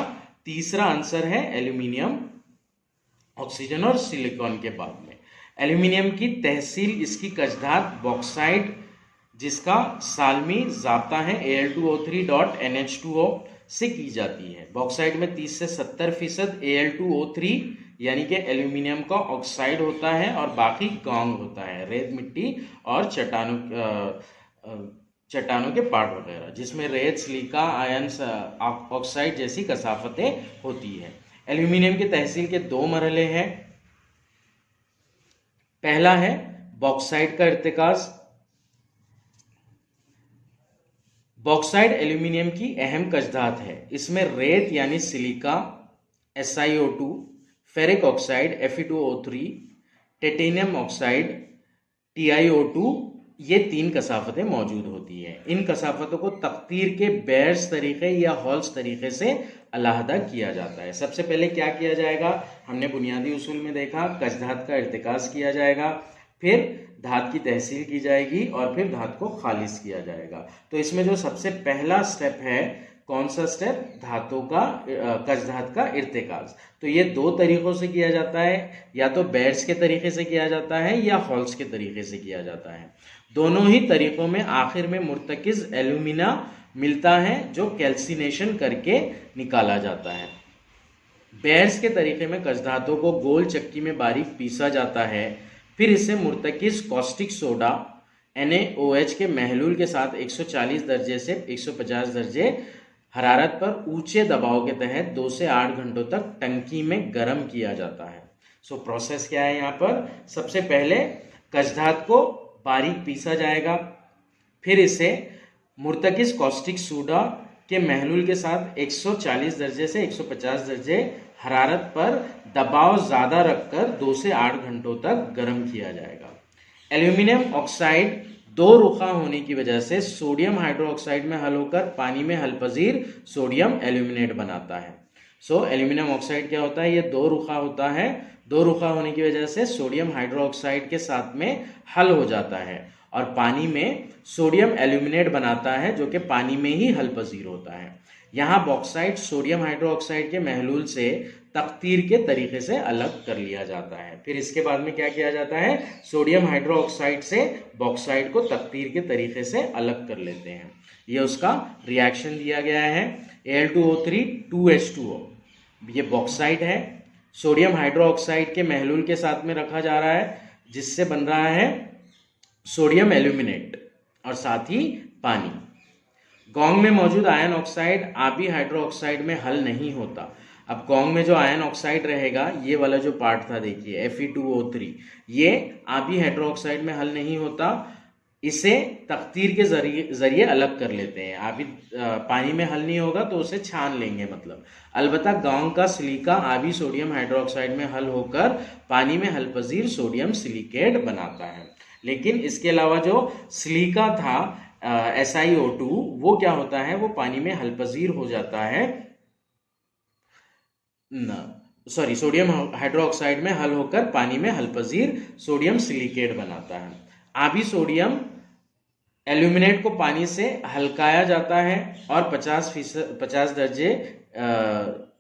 तीसरा आंसर है एल्यूमिनियम, ऑक्सीजन और सिलिकॉन के बाद में। एल्यूमिनियम की तहसील इसकी कजधात बॉक्साइट जिसका सालमी ज़ाब्ता है Al2O3.NH2O से की जाती है। बॉक्साइट में 30 से 70% Al2O3 यानी कि एल्यूमिनियम का ऑक्साइड होता है और बाकी गॉन्ग होता है, रेत मिट्टी और चट्टानों के पार्ट वगैरह, जिसमें रेत, सिलिका, आयन ऑक्साइड जैसी कसाफतें होती है। एल्यूमिनियम की तहसील के 2 मरहले हैं। पहला है बॉक्साइट का इर्तिकाज। बॉक्साइट एल्यूमिनियम की अहम कजधात है। इसमें रेत यानी silica SiO2, ferric oxide Fe2O3, titanium oxide TiO2 ये 3 कसाफतें मौजूद होती है। इन कसाफतों को तकतीर के बेयर्स तरीके या हॉल्स तरीके से अलहदा किया जाता है। सबसे पहले क्या किया जाएगा, हमने बुनियादी उसूल में देखा, कजधात का इर्तिकाज किया जाएगा, फिर धात की तहसील की जाएगी और फिर धात को खालिज किया जाएगा। तो इसमें जो सबसे पहला स्टेप है, कौन सा स्टेप, धातों का कजधात का इर्तिकाज। तो ये 2 तरीकों से किया जाता है, या तो बेयर्स के तरीके से किया जाता है या हॉल्स के तरीके से किया जाता है। दोनों ही तरीकों में आखिर में मुर्तकिज एल्यूमिना मिलता है जो कैल्सिनेशन करके निकाला जाता है। बेयर्स के तरीके में कजधातों को गोल चक्की में बारीक पीसा जाता है, फिर इसे मुर्तकिज कॉस्टिक सोडा NaOH के महलूल के साथ 140 दर्जे से 150 दर्जे हरारत पर ऊंचे दबाव के तहत 2 से 8 घंटों तक टंकी में गर्म किया जाता है। सो प्रोसेस क्या है यहाँ पर, सबसे पहले कजधात को बारीक पीसा जाएगा, फिर इसे मुर्तकिज कॉस्टिक सोडा के महलूल के साथ 140 दर्जे से 150 दर्जे हरारत पर दबाव ज़्यादा रखकर 2 से 8 घंटों तक गर्म किया जाएगा। एल्यूमिनियम ऑक्साइड 2 रुखा होने की वजह से सोडियम हाइड्रोक्साइड में हल होकर पानी में हलपजीर सोडियम एल्यूमिनेट बनाता है। सो एल्यूमिनियम ऑक्साइड क्या होता है, ये 2 रुखा होता है। 2 रुखा होने की वजह से सोडियम हाइड्रोक्साइड के साथ में हल हो जाता है और पानी में सोडियम एल्यूमिनेट बनाता है जो कि पानी में ही हलपजीर होता है। यहाँ बॉक्साइट सोडियम हाइड्रोक्साइड के महलूल से तकतीर के तरीके से अलग कर लिया जाता है। फिर इसके बाद में क्या किया जाता है, सोडियम हाइड्रोक्साइड से बॉक्साइट को तकतीर के तरीके से अलग कर लेते हैं। ये उसका रिएक्शन दिया गया है, Al2O3 2H2O, ये बॉक्साइट है। सोडियम हाइड्रोक्साइड के महलूल के साथ में रखा जा रहा है जिससे बन रहा है सोडियम एल्यूमिनेट और साथ ही पानी। गोंग में मौजूद आयन ऑक्साइड आबी हाइड्रोक्साइड में हल नहीं होता। अब गोंग में जो आयन ऑक्साइड रहेगा, ये वाला जो पार्ट था देखिए Fe2O3, ये आबी हाइड्रोक्साइड में हल नहीं होता। इसे तख्तीर के जरिए अलग कर लेते हैं। आबी पानी में हल नहीं होगा तो उसे छान लेंगे मतलब। अलबत्ता गांव का सिलिका आबी सोडियम हाइड्रोक्साइड में हल होकर पानी में हल पजीर सोडियम सिलिकेट बनाता है। लेकिन इसके अलावा जो सिलिका था SiO2 वो क्या होता है, वो पानी में हल पजीर हो जाता है, सोडियम हाइड्रोक्साइड में हल होकर पानी में हल पजीर सोडियम सिलिकेट बनाता है। आबी सोडियम एल्यूमिनेट को पानी से हल्काया जाता है और 50 दर्जे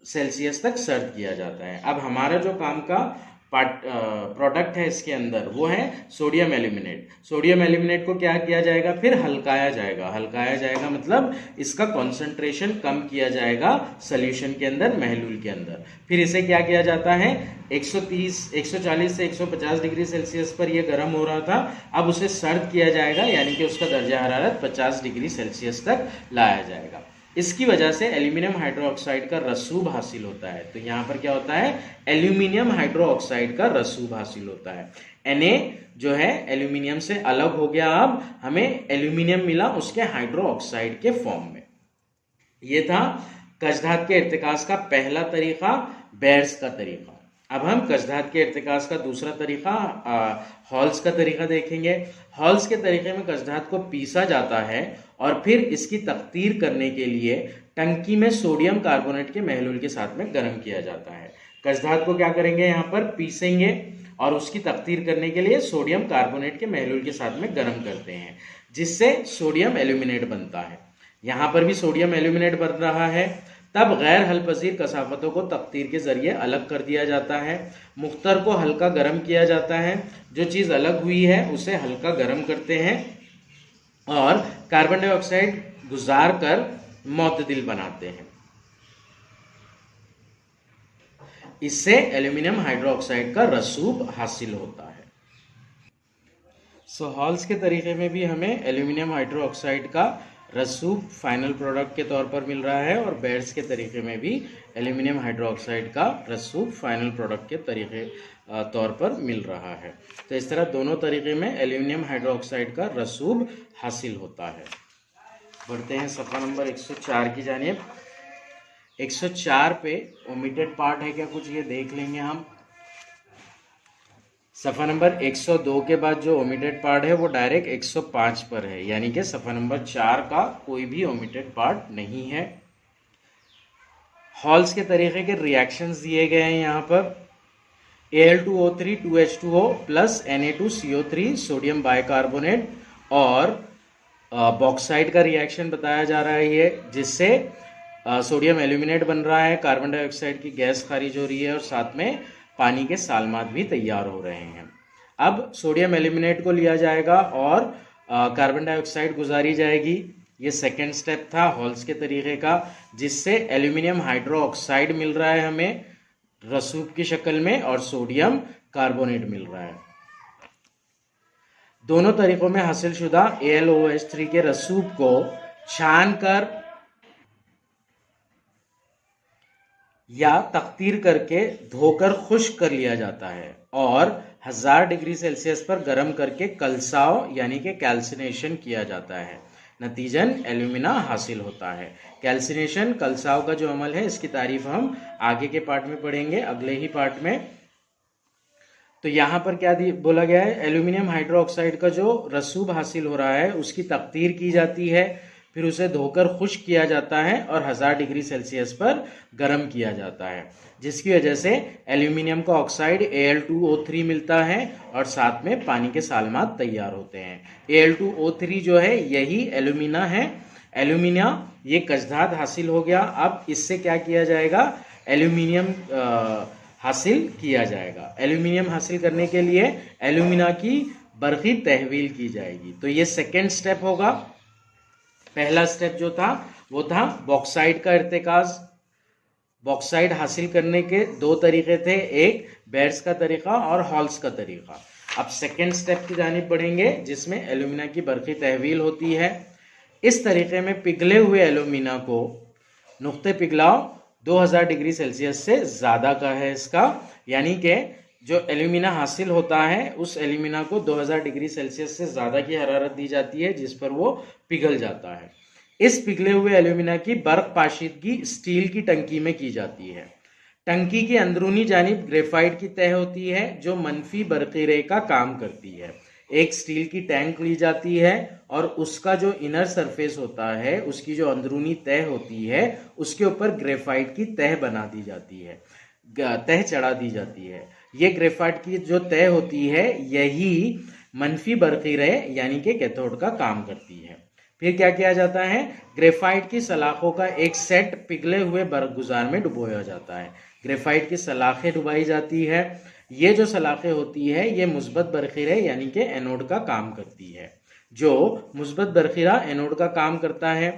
सेल्सियस तक सर्द किया जाता है। अब हमारा जो काम का प्रोडक्ट है इसके अंदर वो है सोडियम एल्यूमिनेट। सोडियम एल्यूमिनेट को क्या किया जाएगा, फिर हल्काया जाएगा। हल्काया जाएगा मतलब इसका कॉन्सेंट्रेशन कम किया जाएगा सॉल्यूशन के अंदर, महलूल के अंदर। फिर इसे क्या किया जाता है, 140 से 150 डिग्री सेल्सियस पर यह गर्म हो रहा था, अब उसे सर्द किया जाएगा, यानी कि उसका दर्जा हरारत 50 डिग्री सेल्सियस तक लाया जाएगा। इसकी वजह से एल्यूमिनियम हाइड्रोक्साइड का रसूब हासिल होता है। तो यहाँ पर क्या होता है, एल्यूमिनियम हाइड्रोक्साइड का रसूब हासिल होता है। Na जो है एल्यूमिनियम से अलग हो गया, अब हमें एल्यूमिनियम मिला उसके हाइड्रोक्साइड के फॉर्म में। ये था कशधात के इर्तिकाज का पहला तरीका, बेयर्स का तरीका। अब हम कशधात के इर्तिकाज का दूसरा तरीका हॉल्स का तरीका देखेंगे। हॉल्स के तरीके में कशधात को पीसा जाता है और फिर इसकी तख्तीर करने के लिए टंकी में सोडियम कार्बोनेट के महलूल के साथ में गर्म किया जाता है। कशधात को क्या करेंगे, यहाँ पर पीसेंगे और उसकी तख्तीर करने के लिए सोडियम कार्बोनेट के महलूल के साथ में गर्म करते हैं, जिससे सोडियम एल्यूमिनेट बनता है। यहाँ पर भी सोडियम एल्यूमिनेट बन रहा है। तब गैर हल पजीर कसाफतों को तख्तीर के जरिए अलग कर दिया जाता है। मुख्तर को हल्का गर्म किया जाता है, जो चीज़ अलग हुई है उसे हल्का गर्म करते हैं और कार्बन डाइऑक्साइड गुजार कर मोतदिल बनाते हैं। इससे एल्यूमिनियम हाइड्रोक्साइड का रसूब हासिल होता है। हॉल्स के तरीके में भी हमें एल्यूमिनियम हाइड्रोक्साइड का रसूब फाइनल प्रोडक्ट के तौर पर मिल रहा है और बेयर्स के तरीके में भी एल्यूमिनियम हाइड्रोक्साइड का रसूब फाइनल प्रोडक्ट के तरीके तौर पर मिल रहा है। तो इस तरह दोनों तरीके में एल्यूमिनियम हाइड्रोक्साइड का रसूब हासिल होता है। बढ़ते हैं सफ़ा नंबर 104 की जानिब। 104 पे ओमिटेड पार्ट है क्या कुछ, ये देख लेंगे हम। सफ़ा नंबर 102 के बाद जो ओमिटेड पार्ट है वो डायरेक्ट 105 पर है, यानी कि सफ़ा नंबर 4 का कोई भी ओमिटेड पार्ट नहीं है। हॉल्स के तरीके के रिएक्शंस दिए गए हैं यहाँ पर। Al2O3 2H2O plus Na2CO3 sodium bicarbonate और बॉक्साइड का रिएक्शन बताया जा रहा है ये, जिससे सोडियम एल्यूमिनेट बन रहा है, कार्बन डाइऑक्साइड की गैस खारिज हो रही है और साथ में पानी के सालमात भी तैयार हो रहे हैं। अब सोडियम एल्यूमिनेट को लिया जाएगा और कार्बन डाइऑक्साइड गुजारी जाएगी। ये सेकेंड स्टेप था हॉल्स के तरीके का, जिससे एल्यूमिनियम हाइड्रोक्साइड मिल रहा है हमें रसूब की शक्ल में और सोडियम कार्बोनेट मिल रहा है। दोनों तरीकों में हासिल शुदा AlOH3 के रसूब को छान कर या तख्तीर करके धोकर खुश्क कर लिया जाता है और 1000 डिग्री सेल्सियस पर गर्म करके कलसाव यानी कि कैल्सिनेशन किया जाता है। नतीजन एल्यूमिना हासिल होता है। कैल्सिनेशन कलसाव का जो अमल है इसकी तारीफ हम आगे के पार्ट में पढ़ेंगे, अगले ही पार्ट में। तो यहाँ पर क्या बोला गया है, एल्यूमिनियम हाइड्रोक्साइड का जो रसूब हासिल हो रहा है उसकी तख्तीर की जाती है, फिर उसे धोकर खुश्क किया जाता है और 1000 डिग्री सेल्सियस पर गर्म किया जाता है, जिसकी वजह से एल्यूमिनियम का ऑक्साइड Al2O3 मिलता है और साथ में पानी के सालमात तैयार होते हैं। Al2O3 जो है यही एल्यूमिना है। एल्यूमिना ये कशधात हासिल हो गया। अब इससे क्या किया जाएगा, एल्यूमिनियम हासिल किया जाएगा। एल्यूमिनियम हासिल करने के लिए एल्यूमिना की बरकी तहवील की जाएगी। तो ये सेकेंड स्टेप होगा। पहला स्टेप जो था वो था बॉक्साइड का इर्तिकाज। बॉक्साइड हासिल करने के दो तरीके थे, एक बेयर्स का तरीका और हॉल्स का तरीका। अब सेकेंड स्टेप की जानिब बढ़ेंगे जिसमें एल्यूमिना की बरकी तहवील होती है। इस तरीके में पिघले हुए एल्यूमिना को नुक्ते पिघलाव 2000 डिग्री सेल्सियस से ज़्यादा का है इसका, यानी कि जो एल्यूमिना हासिल होता है उस एल्यूमिना को 2000 डिग्री सेल्सियस से ज़्यादा की हरारत दी जाती है, जिस पर वो पिघल जाता है। इस पिघले हुए एल्यूमिना की बर्फ पाशीदगी स्टील की टंकी में की जाती है। टंकी की अंदरूनी जानिब ग्रेफाइट की तह होती है जो मनफी बरक़ी रे का काम करती है। एक स्टील की टैंक ली जाती है और उसका जो इनर सरफेस होता है, उसकी जो अंदरूनी तह होती है, उसके ऊपर ग्रेफाइट की तह बना दी जाती है, तह चढ़ा दी जाती है। ये ग्रेफाइट की जो तह होती है यही मनफी बरक़ी रे यानी कि कैथोड का काम करती है। फिर क्या किया जाता है, ग्रेफाइट की सलाखों का एक सेट पिघले हुए बर्फगुजार में डुबोया जाता है। ग्रेफाइट की सलाखें डुबाई जाती है। ये जो सलाखें होती है ये मुस्बत बरक़ीरे यानी कि एनोड का काम करती है। जो मुस्बत बरक़ीरा एनोड का काम करता है,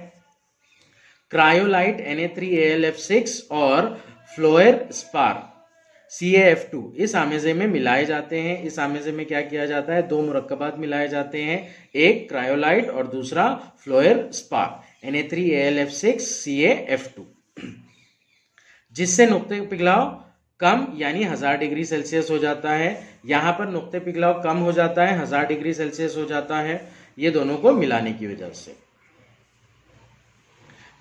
क्रायोलाइट Na3AlF6 और फ्लोएर स्पार CaF2 इस आमेजे में मिलाए जाते हैं। इस आमेजे में क्या किया जाता है, दो मुरक्कबात मिलाए जाते हैं, एक क्रायोलाइट और दूसरा फ्लोएर स्पार Na3AlF6 CaF2, जिससे नुक्ते पिघलाव कम यानी 1000 डिग्री सेल्सियस हो जाता है। यहाँ पर नुक्ते पिघलाव कम हो जाता है, 1000 डिग्री सेल्सियस हो जाता है, ये दोनों को मिलाने की वजह से।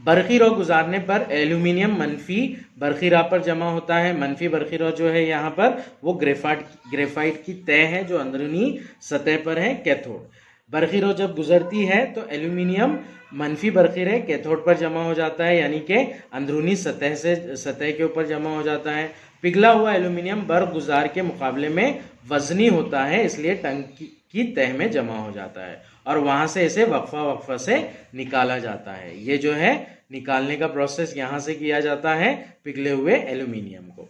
बरक़ीरा गुजारने पर एल्यूमिनियम मनफी बरक़ीरा पर जमा होता है। मनफी बरक़ीरा जो है यहाँ पर वो ग्रेफाइट की तह है जो अंदरूनी सतह पर है, कैथोड। बरक़ीरा जब गुजरती है तो एल्यूमिनियम मनफी बरक़ीरे कैथोड पर जमा हो जाता है, यानी कि अंदरूनी सतह के ऊपर जमा हो जाता है। पिघला हुआ एल्यूमिनियम बर्फ गुजार के मुकाबले में वजनी होता है, इसलिए टंकी की तह में जमा हो जाता है और वहां से इसे वक्फा से निकाला जाता है। ये जो है निकालने का प्रोसेस यहां से किया जाता है पिघले हुए एल्यूमिनियम को।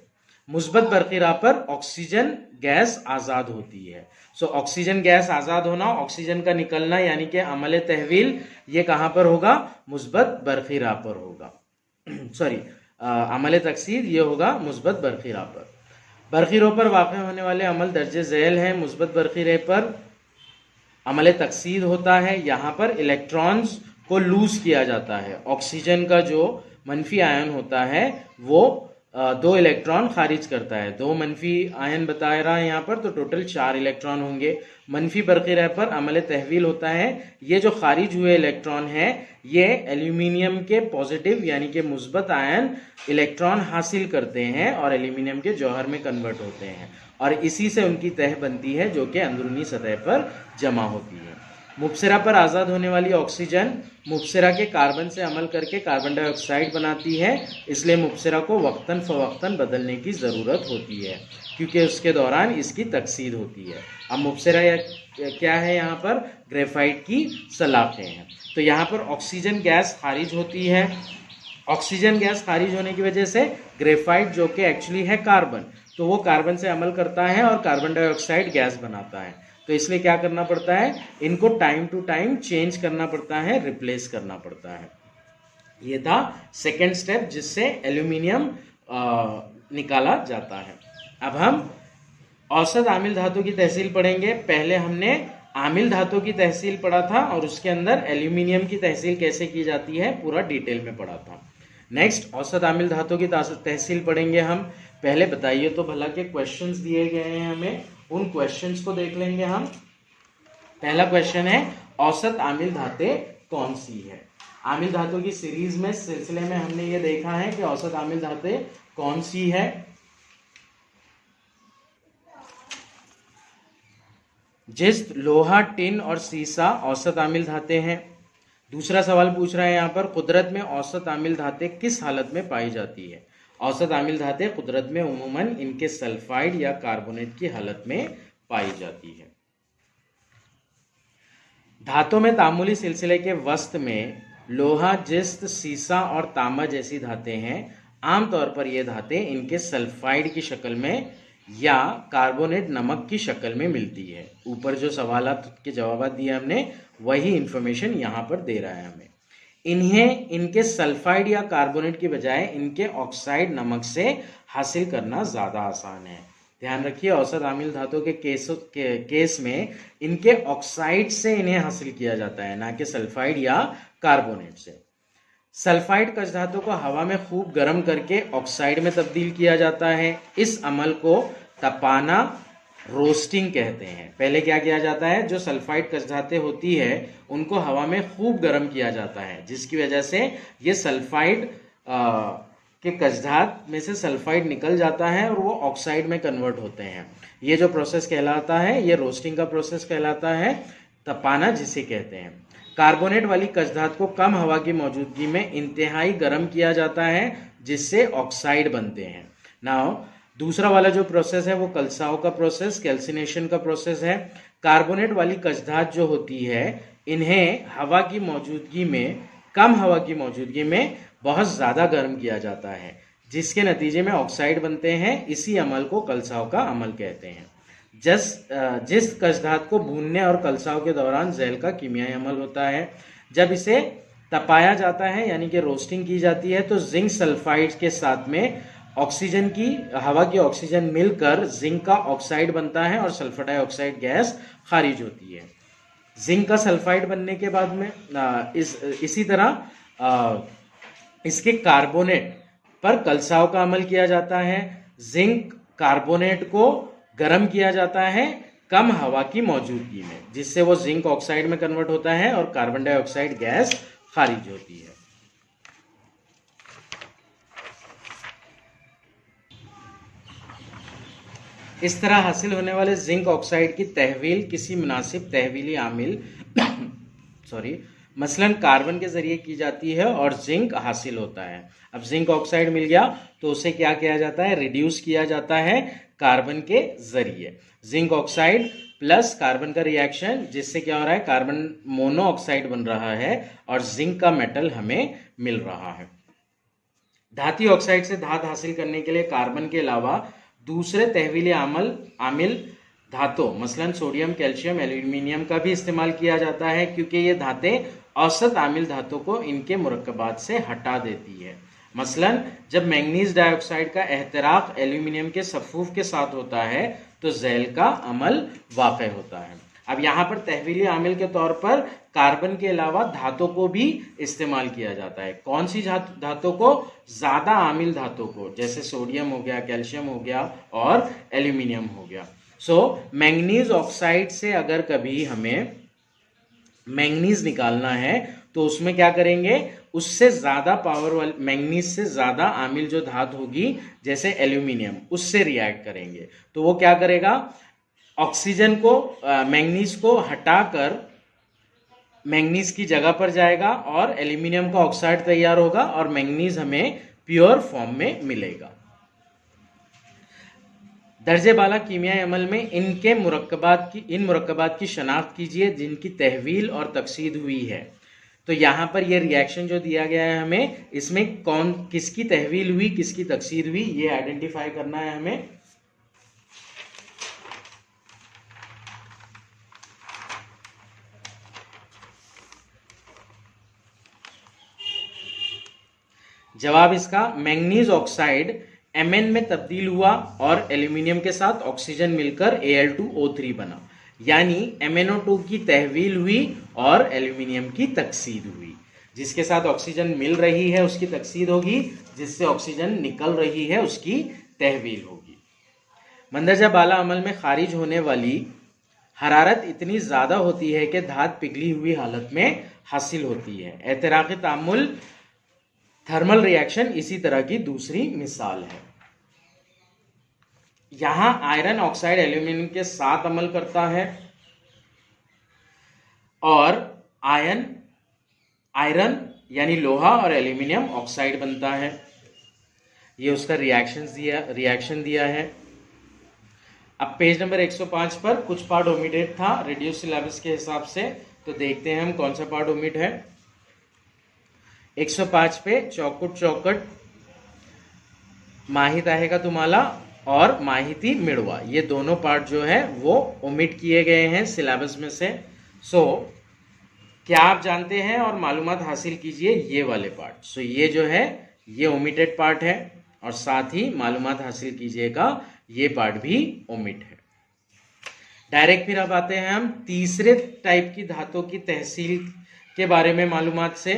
मुस्बत बरक़ीरा पर ऑक्सीजन गैस आज़ाद होती है। सो ऑक्सीजन गैस आज़ाद होना, ऑक्सीजन का निकलना यानी कि अमल तहवील, ये कहां पर होगा, मुस्बत बरक़ीरा पर होगा। सॉरी, अमल तकसीर ये होगा मुस्बत बरक़ीरा पर। बरक़ीरों पर वाक़ होने वाले अमल दर्जे ज़ैल हैं। मुस्बत बरक़ीरे पर अमल तकसीर होता है, यहाँ पर इलेक्ट्रॉन्स को लूज किया जाता है। ऑक्सीजन का जो मनफी आयन होता है वो 2 इलेक्ट्रॉन खारिज करता है। 2 मनफी आयन बता रहा है यहाँ पर, तो टोटल 4 इलेक्ट्रॉन होंगे। मनफी बरक़ीरा पर अमल तहवील होता है। ये जो खारिज हुए इलेक्ट्रॉन है ये एल्यूमिनियम के पॉजिटिव यानी कि मुस्बत आयन इलेक्ट्रॉन हासिल करते हैं और एल्यूमिनियम के जौहर में कन्वर्ट होते हैं और इसी से उनकी तह बनती है जो कि अंदरूनी सतह पर जमा होती है। मुबसरा पर आज़ाद होने वाली ऑक्सीजन मुबसरा के कार्बन से अमल करके कार्बन डाइऑक्साइड बनाती है, इसलिए मुबसरा को वक्तन फ़वक्तन बदलने की ज़रूरत होती है क्योंकि उसके दौरान इसकी तकसीर होती है। अब मुबसरा क्या है, यहाँ पर ग्रेफाइट की सलाखें हैं। तो यहाँ पर ऑक्सीजन गैस खारिज होती है। ऑक्सीजन गैस खारिज होने की वजह से ग्रेफाइट जो कि एक्चुअली है कार्बन, तो वो कार्बन से अमल करता है और कार्बन डाइऑक्साइड गैस बनाता है। तो इसलिए क्या करना पड़ता है, इनको टाइम टू टाइम चेंज करना पड़ता है, रिप्लेस करना पड़ता है। ये था सेकेंड स्टेप जिससे एल्यूमिनियम निकाला जाता है। अब हम औसत आमिल धातु की तहसील पढ़ेंगे। पहले हमने आमिल धातु की तहसील पढ़ा था और उसके अंदर एल्यूमिनियम की तहसील कैसे की जाती है पूरा डिटेल में पढ़ा था। नेक्स्ट औसत आमिल धातु की तहसील पढ़ेंगे हम। पहले बताइए तो भला के क्वेश्चंस दिए गए हैं हमें, उन क्वेश्चंस को देख लेंगे हम। पहला क्वेश्चन है औसत आमिल धातें कौन सी है। आमिल धातु की सीरीज में सिलसिले में हमने ये देखा है कि औसत आमिल धातें कौन सी है। जिस्त, लोहा, टिन और सीसा औसत आमिल धातें हैं। दूसरा सवाल पूछ रहा है यहाँ पर, कुदरत में औसत आमिल धातें किस हालत में पाई जाती है। औसत आमिल धातें कुदरत में उमूमन इनके सल्फाइड या कार्बोनेट की हालत में पाई जाती है। धातों में तामुली सिलसिले के वस्त में लोहा, जिस्त, सीसा और तांबा जैसी धातें हैं। आमतौर पर ये धातें इनके सल्फाइड की शक्ल में या कार्बोनेट नमक की शक्ल में मिलती है। ऊपर जो सवालात के जवाब दिए हमने वही इंफॉर्मेशन यहाँ पर दे रहा है हमें। इन्हें इनके सल्फाइड या कार्बोनेट की बजाय इनके ऑक्साइड नमक से हासिल करना ज़्यादा आसान है। ध्यान रखिए, औसत आमिल धातु के केस में इनके ऑक्साइड से इन्हें हासिल किया जाता है, ना कि सल्फाइड या कार्बोनेट से। सल्फाइड कच धातु को हवा में खूब गर्म करके ऑक्साइड में तब्दील किया जाता है। इस अमल को तपाना, रोस्टिंग कहते हैं। पहले क्या किया जाता है, जो सल्फाइड कश धातें होती है उनको हवा में खूब गर्म किया जाता है, जिसकी वजह से ये सल्फाइड के कशधात में से सल्फाइड निकल जाता है और वो ऑक्साइड में कन्वर्ट होते हैं। ये जो प्रोसेस कहलाता है ये रोस्टिंग का प्रोसेस कहलाता है, तपाना जिसे कहते हैं। कार्बोनेट वाली कशधात को कम हवा की मौजूदगी में इंतहाई गर्म किया जाता है, जिससे ऑक्साइड बनते हैं। नाउ दूसरा वाला जो प्रोसेस है वो कलसाव का प्रोसेस, कैल्सिनेशन का प्रोसेस है। कार्बोनेट वाली कशधात जो होती है इन्हें हवा की मौजूदगी में, कम हवा की मौजूदगी में बहुत ज़्यादा गर्म किया जाता है, जिसके नतीजे में ऑक्साइड बनते हैं। इसी अमल को कलसाव का अमल कहते हैं। जिस कशधात को भूनने और कलसाव के दौरान ज़ैल का कीमियाई अमल होता है। जब इसे तपाया जाता है यानी कि रोस्टिंग की जाती है तो जिंक सल्फाइड के साथ में ऑक्सीजन की, हवा की ऑक्सीजन मिलकर जिंक का ऑक्साइड बनता है और सल्फर डाइऑक्साइड गैस खारिज होती है। जिंक का सल्फाइड बनने के बाद में इसी तरह इसके कार्बोनेट पर कलसाव का अमल किया जाता है। जिंक कार्बोनेट को गर्म किया जाता है कम हवा की मौजूदगी में, जिससे वो जिंक ऑक्साइड में कन्वर्ट होता है और कार्बन डाइऑक्साइड गैस खारिज होती है। इस तरह हासिल होने वाले जिंक ऑक्साइड की तहवील किसी मुनासिब तहवीली आमिल मसलन कार्बन के जरिए की जाती है और जिंक हासिल होता है। अब जिंक ऑक्साइड मिल गया तो उसे क्या किया जाता है, रिड्यूस किया जाता है कार्बन के जरिए। जिंक ऑक्साइड प्लस कार्बन का रिएक्शन, जिससे क्या हो रहा है, कार्बन मोनोऑक्साइड बन रहा है और जिंक का मेटल हमें मिल रहा है। धाती ऑक्साइड से धात हासिल करने के लिए कार्बन के अलावा दूसरे तहवीली आमिल धातों मसलन सोडियम, कैल्शियम, एल्यूमिनियम का भी इस्तेमाल किया जाता है, क्योंकि ये धातें औसत आमिल धातों को इनके मुरक्कबात से हटा देती है। मसलन जब मैंगनीज डाइऑक्साइड का एहतराक एल्यूमिनियम के सफूफ के साथ होता है तो ज़ैल का अमल वाक़ होता है। अब यहाँ पर तहवीली आमिल के तौर पर कार्बन के अलावा धातों को भी इस्तेमाल किया जाता है। कौन सी धातों को, ज़्यादा आमिल धातों को, जैसे सोडियम हो गया, कैल्शियम हो गया और एल्यूमिनियम हो गया। मैंगनीज ऑक्साइड से अगर कभी हमें मैंगनीज निकालना है तो उसमें क्या करेंगे, उससे ज़्यादा पावर वाली मैंगनीज से ज़्यादा आमिल जो धात होगी जैसे एल्यूमिनियम, उससे रिएक्ट करेंगे तो वो क्या करेगा, ऑक्सीजन को, मैंगनीज को हटाकर मैंगनीज की जगह पर जाएगा और एल्यूमिनियम का ऑक्साइड तैयार होगा और मैंगनीज हमें प्योर फॉर्म में मिलेगा। दर्जे बाला कीमियाई अमल में इन मुरक्कबात की शनाख्त कीजिए जिनकी तहवील और तकसीद हुई है। तो यहाँ पर ये रिएक्शन जो दिया गया है हमें, इसमें किसकी तहवील हुई, किसकी तकसीद हुई, ये आइडेंटिफाई करना है हमें। जवाब इसका, मैंगनीज ऑक्साइड Mn में तब्दील हुआ और एल्यूमिनियम के साथ ऑक्सीजन मिलकर Al2O3 बना, यानी MnO2 की तहवील हुई और एल्यूमिनियम की तकसीद हुई। जिसके साथ ऑक्सीजन मिल रही है उसकी तकसीद होगी, जिससे ऑक्सीजन निकल रही है उसकी तहवील होगी। मंदरजा बाला अमल में खारिज होने वाली हरारत इतनी ज़्यादा होती है कि धात पिघली हुई हालत में हासिल होती है। एतराक़ी तामुल थर्मल रिएक्शन इसी तरह की दूसरी मिसाल है। यहां आयरन ऑक्साइड एल्यूमिनियम के साथ अमल करता है और आयरन यानी लोहा और एल्यूमिनियम ऑक्साइड बनता है। ये उसका रिएक्शन दिया है। अब पेज नंबर 105 पर कुछ पार्ट ओमिटेड था रेडियो सिलेबस के हिसाब से, तो देखते हैं हम कौन सा पार्ट ओमिट है। 105 पे चौकट माहित आहेगा तुम्हाला और माहिती मिड़वा, ये दोनों पार्ट जो है वो ओमिट किए गए हैं सिलेबस में से। क्या आप जानते हैं और मालूमात हासिल कीजिए ये वाले पार्ट। ये जो है ये ओमिटेड पार्ट है और साथ ही मालूमात हासिल कीजिएगा ये पार्ट भी ओमिट है। डायरेक्ट फिर अब आते हैं हम तीसरे टाइप की धातों की तहसील के बारे में मालूमात से।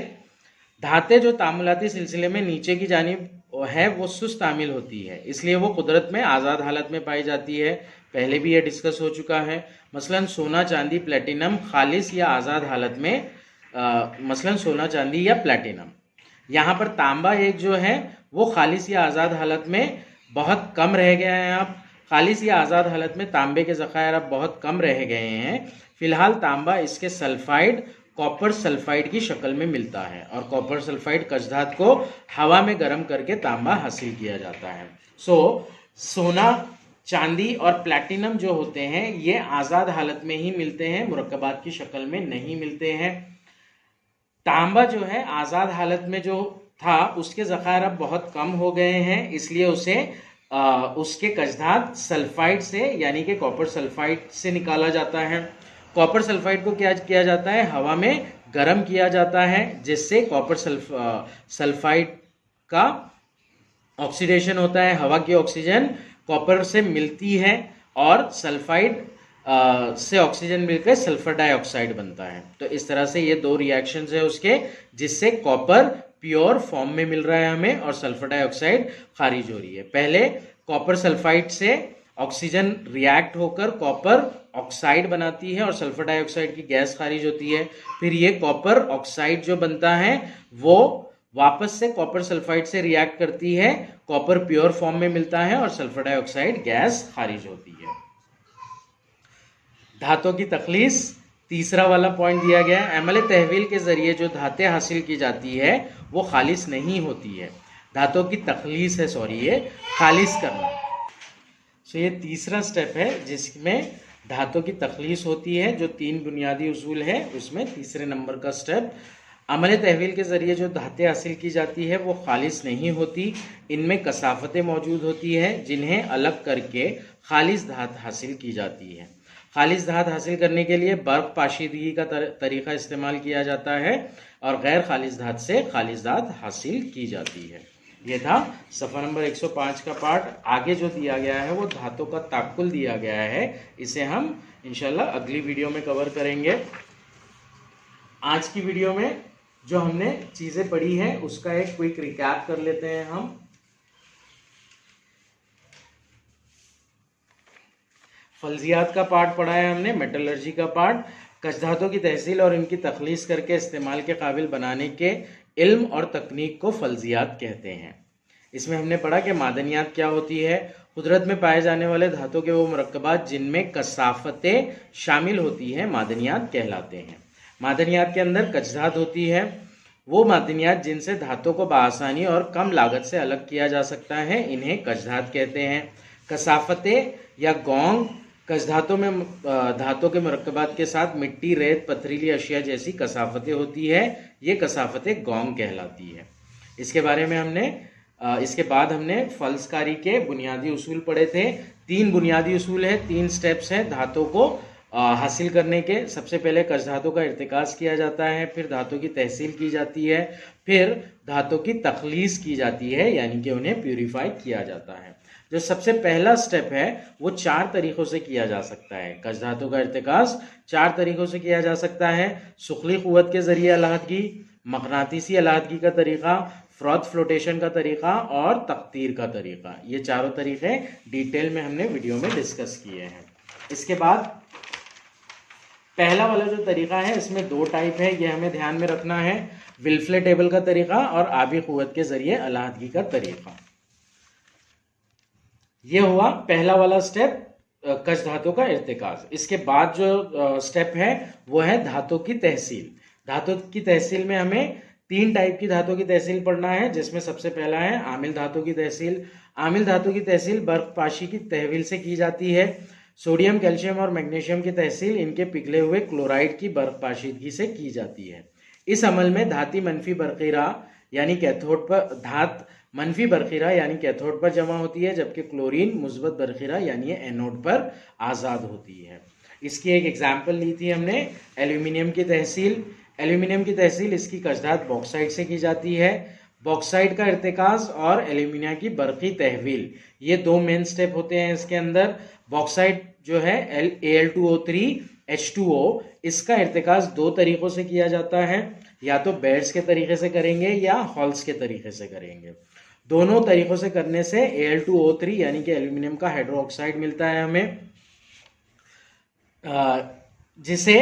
धातें जो तामुलाती सिलसिले में नीचे की जानिब है वो सुस्त तामील होती है, इसलिए वो कुदरत में आज़ाद हालत में पाई जाती है। पहले भी ये डिस्कस हो चुका है। मसलन सोना चांदी प्लेटिनम खालिस या आज़ाद हालत में मसलन सोना चांदी या प्लेटिनम। यहाँ पर तांबा एक जो है वो खालिस या आज़ाद हालत में बहुत कम रह गया है। अब खालिस या आज़ाद हालत में तांबे के ज़खायर अब बहुत कम रह गए हैं। फिलहाल तांबा इसके सल्फाइड कॉपर सल्फाइड की शक्ल में मिलता है और कॉपर सल्फाइड कचधात को हवा में गर्म करके तांबा हासिल किया जाता है। सोना चांदी और प्लैटिनम जो होते हैं ये आज़ाद हालत में ही मिलते हैं, मुरक्कबात की शक्ल में नहीं मिलते हैं। तांबा जो है आज़ाद हालत में जो था उसके ज़खायर अब बहुत कम हो गए हैं, इसलिए उसे उसके कचधात सल्फाइड से यानी कि कॉपर सल्फाइड से निकाला जाता है। कॉपर सल्फाइड को क्या किया जाता है, हवा में गर्म किया जाता है, जिससे कॉपर सल्फाइड का ऑक्सीडेशन होता है। हवा की ऑक्सीजन कॉपर से मिलती है और सल्फाइड से ऑक्सीजन मिलकर सल्फर डाइऑक्साइड बनता है। तो इस तरह से ये दो रिएक्शंस है उसके, जिससे कॉपर प्योर फॉर्म में मिल रहा है हमें और सल्फर डाइऑक्साइड खारिज हो रही है। पहले कॉपर सल्फाइड से ऑक्सीजन रिएक्ट होकर कॉपर ऑक्साइड बनाती है और सल्फर डाइऑक्साइड की गैस खारिज होती है। फिर ये कॉपर ऑक्साइड जो बनता है वो वापस से कॉपर सल्फाइड से रिएक्ट करती है, कॉपर प्योर फॉर्म में मिलता है और सल्फर डाइऑक्साइड गैस खारिज होती है। धातों की तखलीस तीसरा वाला पॉइंट दिया गया है। अमल तहवील के जरिए जो धातें हासिल की जाती है वो खालिस नहीं होती है। धातों की तखलीस है, सॉरी, ये खालिस करना। ये तीसरा स्टेप है जिसमें धातों की तखलीस होती है। जो 3 बुनियादी उसूल है उसमें तीसरे नंबर का स्टेप। अमल तहवील के ज़रिए जो धातें हासिल की जाती है वो खालिस नहीं होती, इनमें कसाफतें मौजूद होती है जिन्हें अलग करके खालिस धात हासिल की जाती है। खालिस धात हासिल करने के लिए बर्फ पाशीदगी का तरीका इस्तेमाल किया जाता है और गैर खालिस धात से खालिस धात हासिल की जाती है। ये था सफ़ा नंबर 105 का पार्ट। आगे जो दिया गया है वो धातों का ताक्कुल दिया गया है, इसे हम इंशाल्लाह अगली वीडियो में कवर करेंगे। आज की वीडियो में जो हमने चीज़ें पढ़ी हैं उसका एक क्विक रिकैप कर लेते हैं हम। फल्जियात का पार्ट पढ़ा है हमने, मेटलर्जी का पार्ट, कचधातों की तहसील और इनकी तखलीस करके इस्तेमाल के काबिल बनाने के इल्म और तकनीक को फल्जियात कहते हैं। इसमें हमने पढ़ा कि मादनियात क्या होती है, कुदरत में पाए जाने वाले धातों के वो मुरक्कबात जिनमें कसाफतें शामिल होती हैं मादनियात कहलाते हैं। मादनियात के अंदर कचधात होती है, वो मादनियात जिनसे धातों को बआसानी और कम लागत से अलग किया जा सकता है, इन्हें कचधात कहते हैं। कसाफतें या गौंग कचधातों में धातों के मुरक्कबात के साथ मिट्टी, रेत, पथरीली अशिया जैसी कसाफतें होती है, ये कसाफतें गौंग कहलाती है। इसके बारे में हमने इसके बाद हमने फल्सकारी के बुनियादी उसूल पढ़े थे। 3 बुनियादी उसूल है, 3 स्टेप्स हैं धातों को हासिल करने के। सबसे पहले कचधातों का इर्तिकाज़ किया जाता है, फिर धातों की तहसील की जाती है, फिर धातों की तखलीस की जाती है यानी कि उन्हें प्यूरिफाई किया जाता है। जो सबसे पहला स्टेप है वो 4 तरीक़ों से किया जा सकता है। कचधातों का इर्तिकाज़ 4 तरीक़ों से किया जा सकता है। सुखली क़ुव्वत के ज़रिए अलहदगी, मक़नातीसी अलहदगी का तरीक़ा, फ्रॉथ फ्लोटेशन का तरीक़ा और तक़तीर का तरीक़ा। ये चारों तरीक़े डिटेल में हमने वीडियो में डिस्कस किए हैं। इसके बाद पहला वाला जो तरीक़ा है इसमें 2 टाइप है, ये हमें ध्यान में रखना है। विल्फले टेबल का तरीक़ा और आबी क़ुव्वत के ज़रिए अलहदगी का तरीक़ा। ये हुआ पहला वाला स्टेप, कचधातों का इर्तिकाज़। इसके बाद जो स्टेप है वो है धातों की तहसील। धातों की तहसील में हमें 3 टाइप की धातों की तहसील पढ़ना है, जिसमें सबसे पहला है आमिल धातों की तहसील। आमिल धातों की तहसील बर्फ पाशी की तहवील से की जाती है। सोडियम, कैल्शियम और मैग्नीशियम की तहसील इनके पिघले हुए क्लोराइड की बर्फ पाशीदगी से की जाती है। इस अमल में धाती मनफी बरक़ीरा यानी कैथोड पर धात मनफी बरक़ीरा यानी कैथोड पर जमा होती है, जबकि क्लोरीन मुस्बत बरक़ीरा यानी एनोड पर आज़ाद होती है। इसकी एक एग्जाम्पल ली थी हमने एल्यूमिनियम की तहसील। एल्यूमिनियम की तहसील इसकी कचधात बॉक्साइट से की जाती है। बॉक्साइट का इर्तिकाज़ और एल्यूमिनियम की बरक़ी तहवील, ये 2 मेन स्टेप होते हैं इसके अंदर। बॉक्साइट जो है Al2O3 H2O, इसका इर्तिकाज़ 2 तरीक़ों से किया जाता है, या तो बेड्स के तरीके से करेंगे या हॉल्स के तरीके से करेंगे। दोनों तरीकों से करने से Al2O3 यानी कि एल्यूमिनियम का हाइड्रोक्साइड मिलता है हमें, जिसे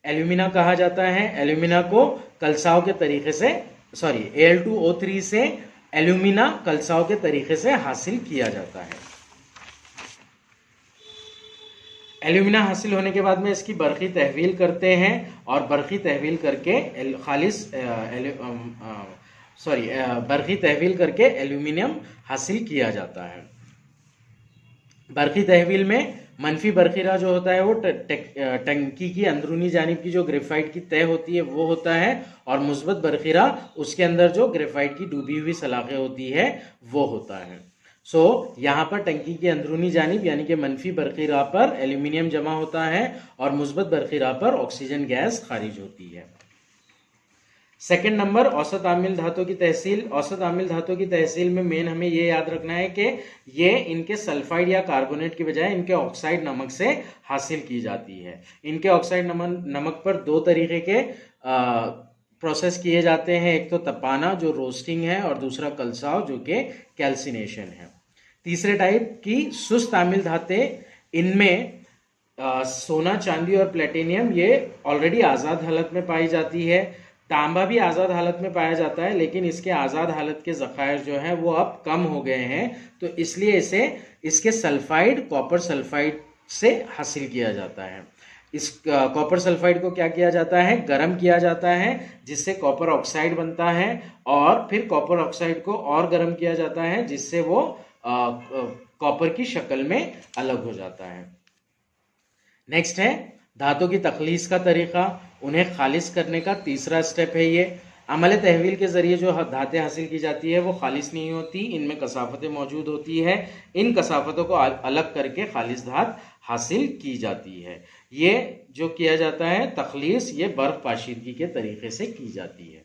एल्यूमिना कहा जाता है। एल्यूमिना को कलसाव के तरीके से Al2O3 से एल्यूमिना कलसाव के तरीके से हासिल किया जाता है। एल्यूमिना हासिल होने के बाद में इसकी बरकी तहवील करते हैं और बरकी तहवील करके बरकी तहवील करके एल्यूमिनियम हासिल किया जाता है। बरकी तहवील में मनफी बरखीरा जो होता है वो टंकी की अंदरूनी जानिब की जो ग्रेफाइट की तह होती है वो होता है, और मुस्बत बरखीरा उसके अंदर जो ग्रेफाइट की डूबी हुई सलाखें होती है वो होता है। यहाँ पर टंकी की अंदरूनी जानिब यानी कि मनफी बरखीरा पर एल्यूमिनियम जमा होता है और मुस्बत बरखीरा पर ऑक्सीजन गैस खारिज होती है। सेकंड नंबर, औसत आमिल धातु की तहसील। औसत आमिल धातु की तहसील में मेन हमें ये याद रखना है कि ये इनके सल्फाइड या कार्बोनेट की बजाय इनके ऑक्साइड नमक से हासिल की जाती है। इनके ऑक्साइड नमक पर दो तरीके के प्रोसेस किए जाते हैं, एक तो तपाना जो रोस्टिंग है और दूसरा कलसाव जो कि कैल्सिनेशन है। तीसरे टाइप की सुस्त आमिल धातें, इनमें सोना, चांदी और प्लेटिनियम ये ऑलरेडी आज़ाद हालत में पाई जाती है। तांबा भी आज़ाद हालत में पाया जाता है, लेकिन इसके आज़ाद हालत के ज़खायर जो हैं वो अब कम हो गए हैं, तो इसलिए इसके सल्फाइड कॉपर सल्फाइड से हासिल किया जाता है। इस कॉपर सल्फाइड को क्या किया जाता है, गर्म किया जाता है, जिससे कॉपर ऑक्साइड बनता है, और फिर कॉपर ऑक्साइड को और गर्म किया जाता है जिससे वो कॉपर की शक्ल में अलग हो जाता है। नेक्स्ट है धातु की तखलीस का तरीका, उन्हें खालिस करने का तीसरा स्टेप है ये। अमल तहवील के जरिए जो धातें हासिल की जाती है वो खालिस नहीं होती, इनमें कसाफतें मौजूद होती है। इन कसाफतों को अलग करके खालिस धात हासिल की जाती है। ये जो किया जाता है तखलीस, ये बर्फ पाशीदगी के तरीके से की जाती है।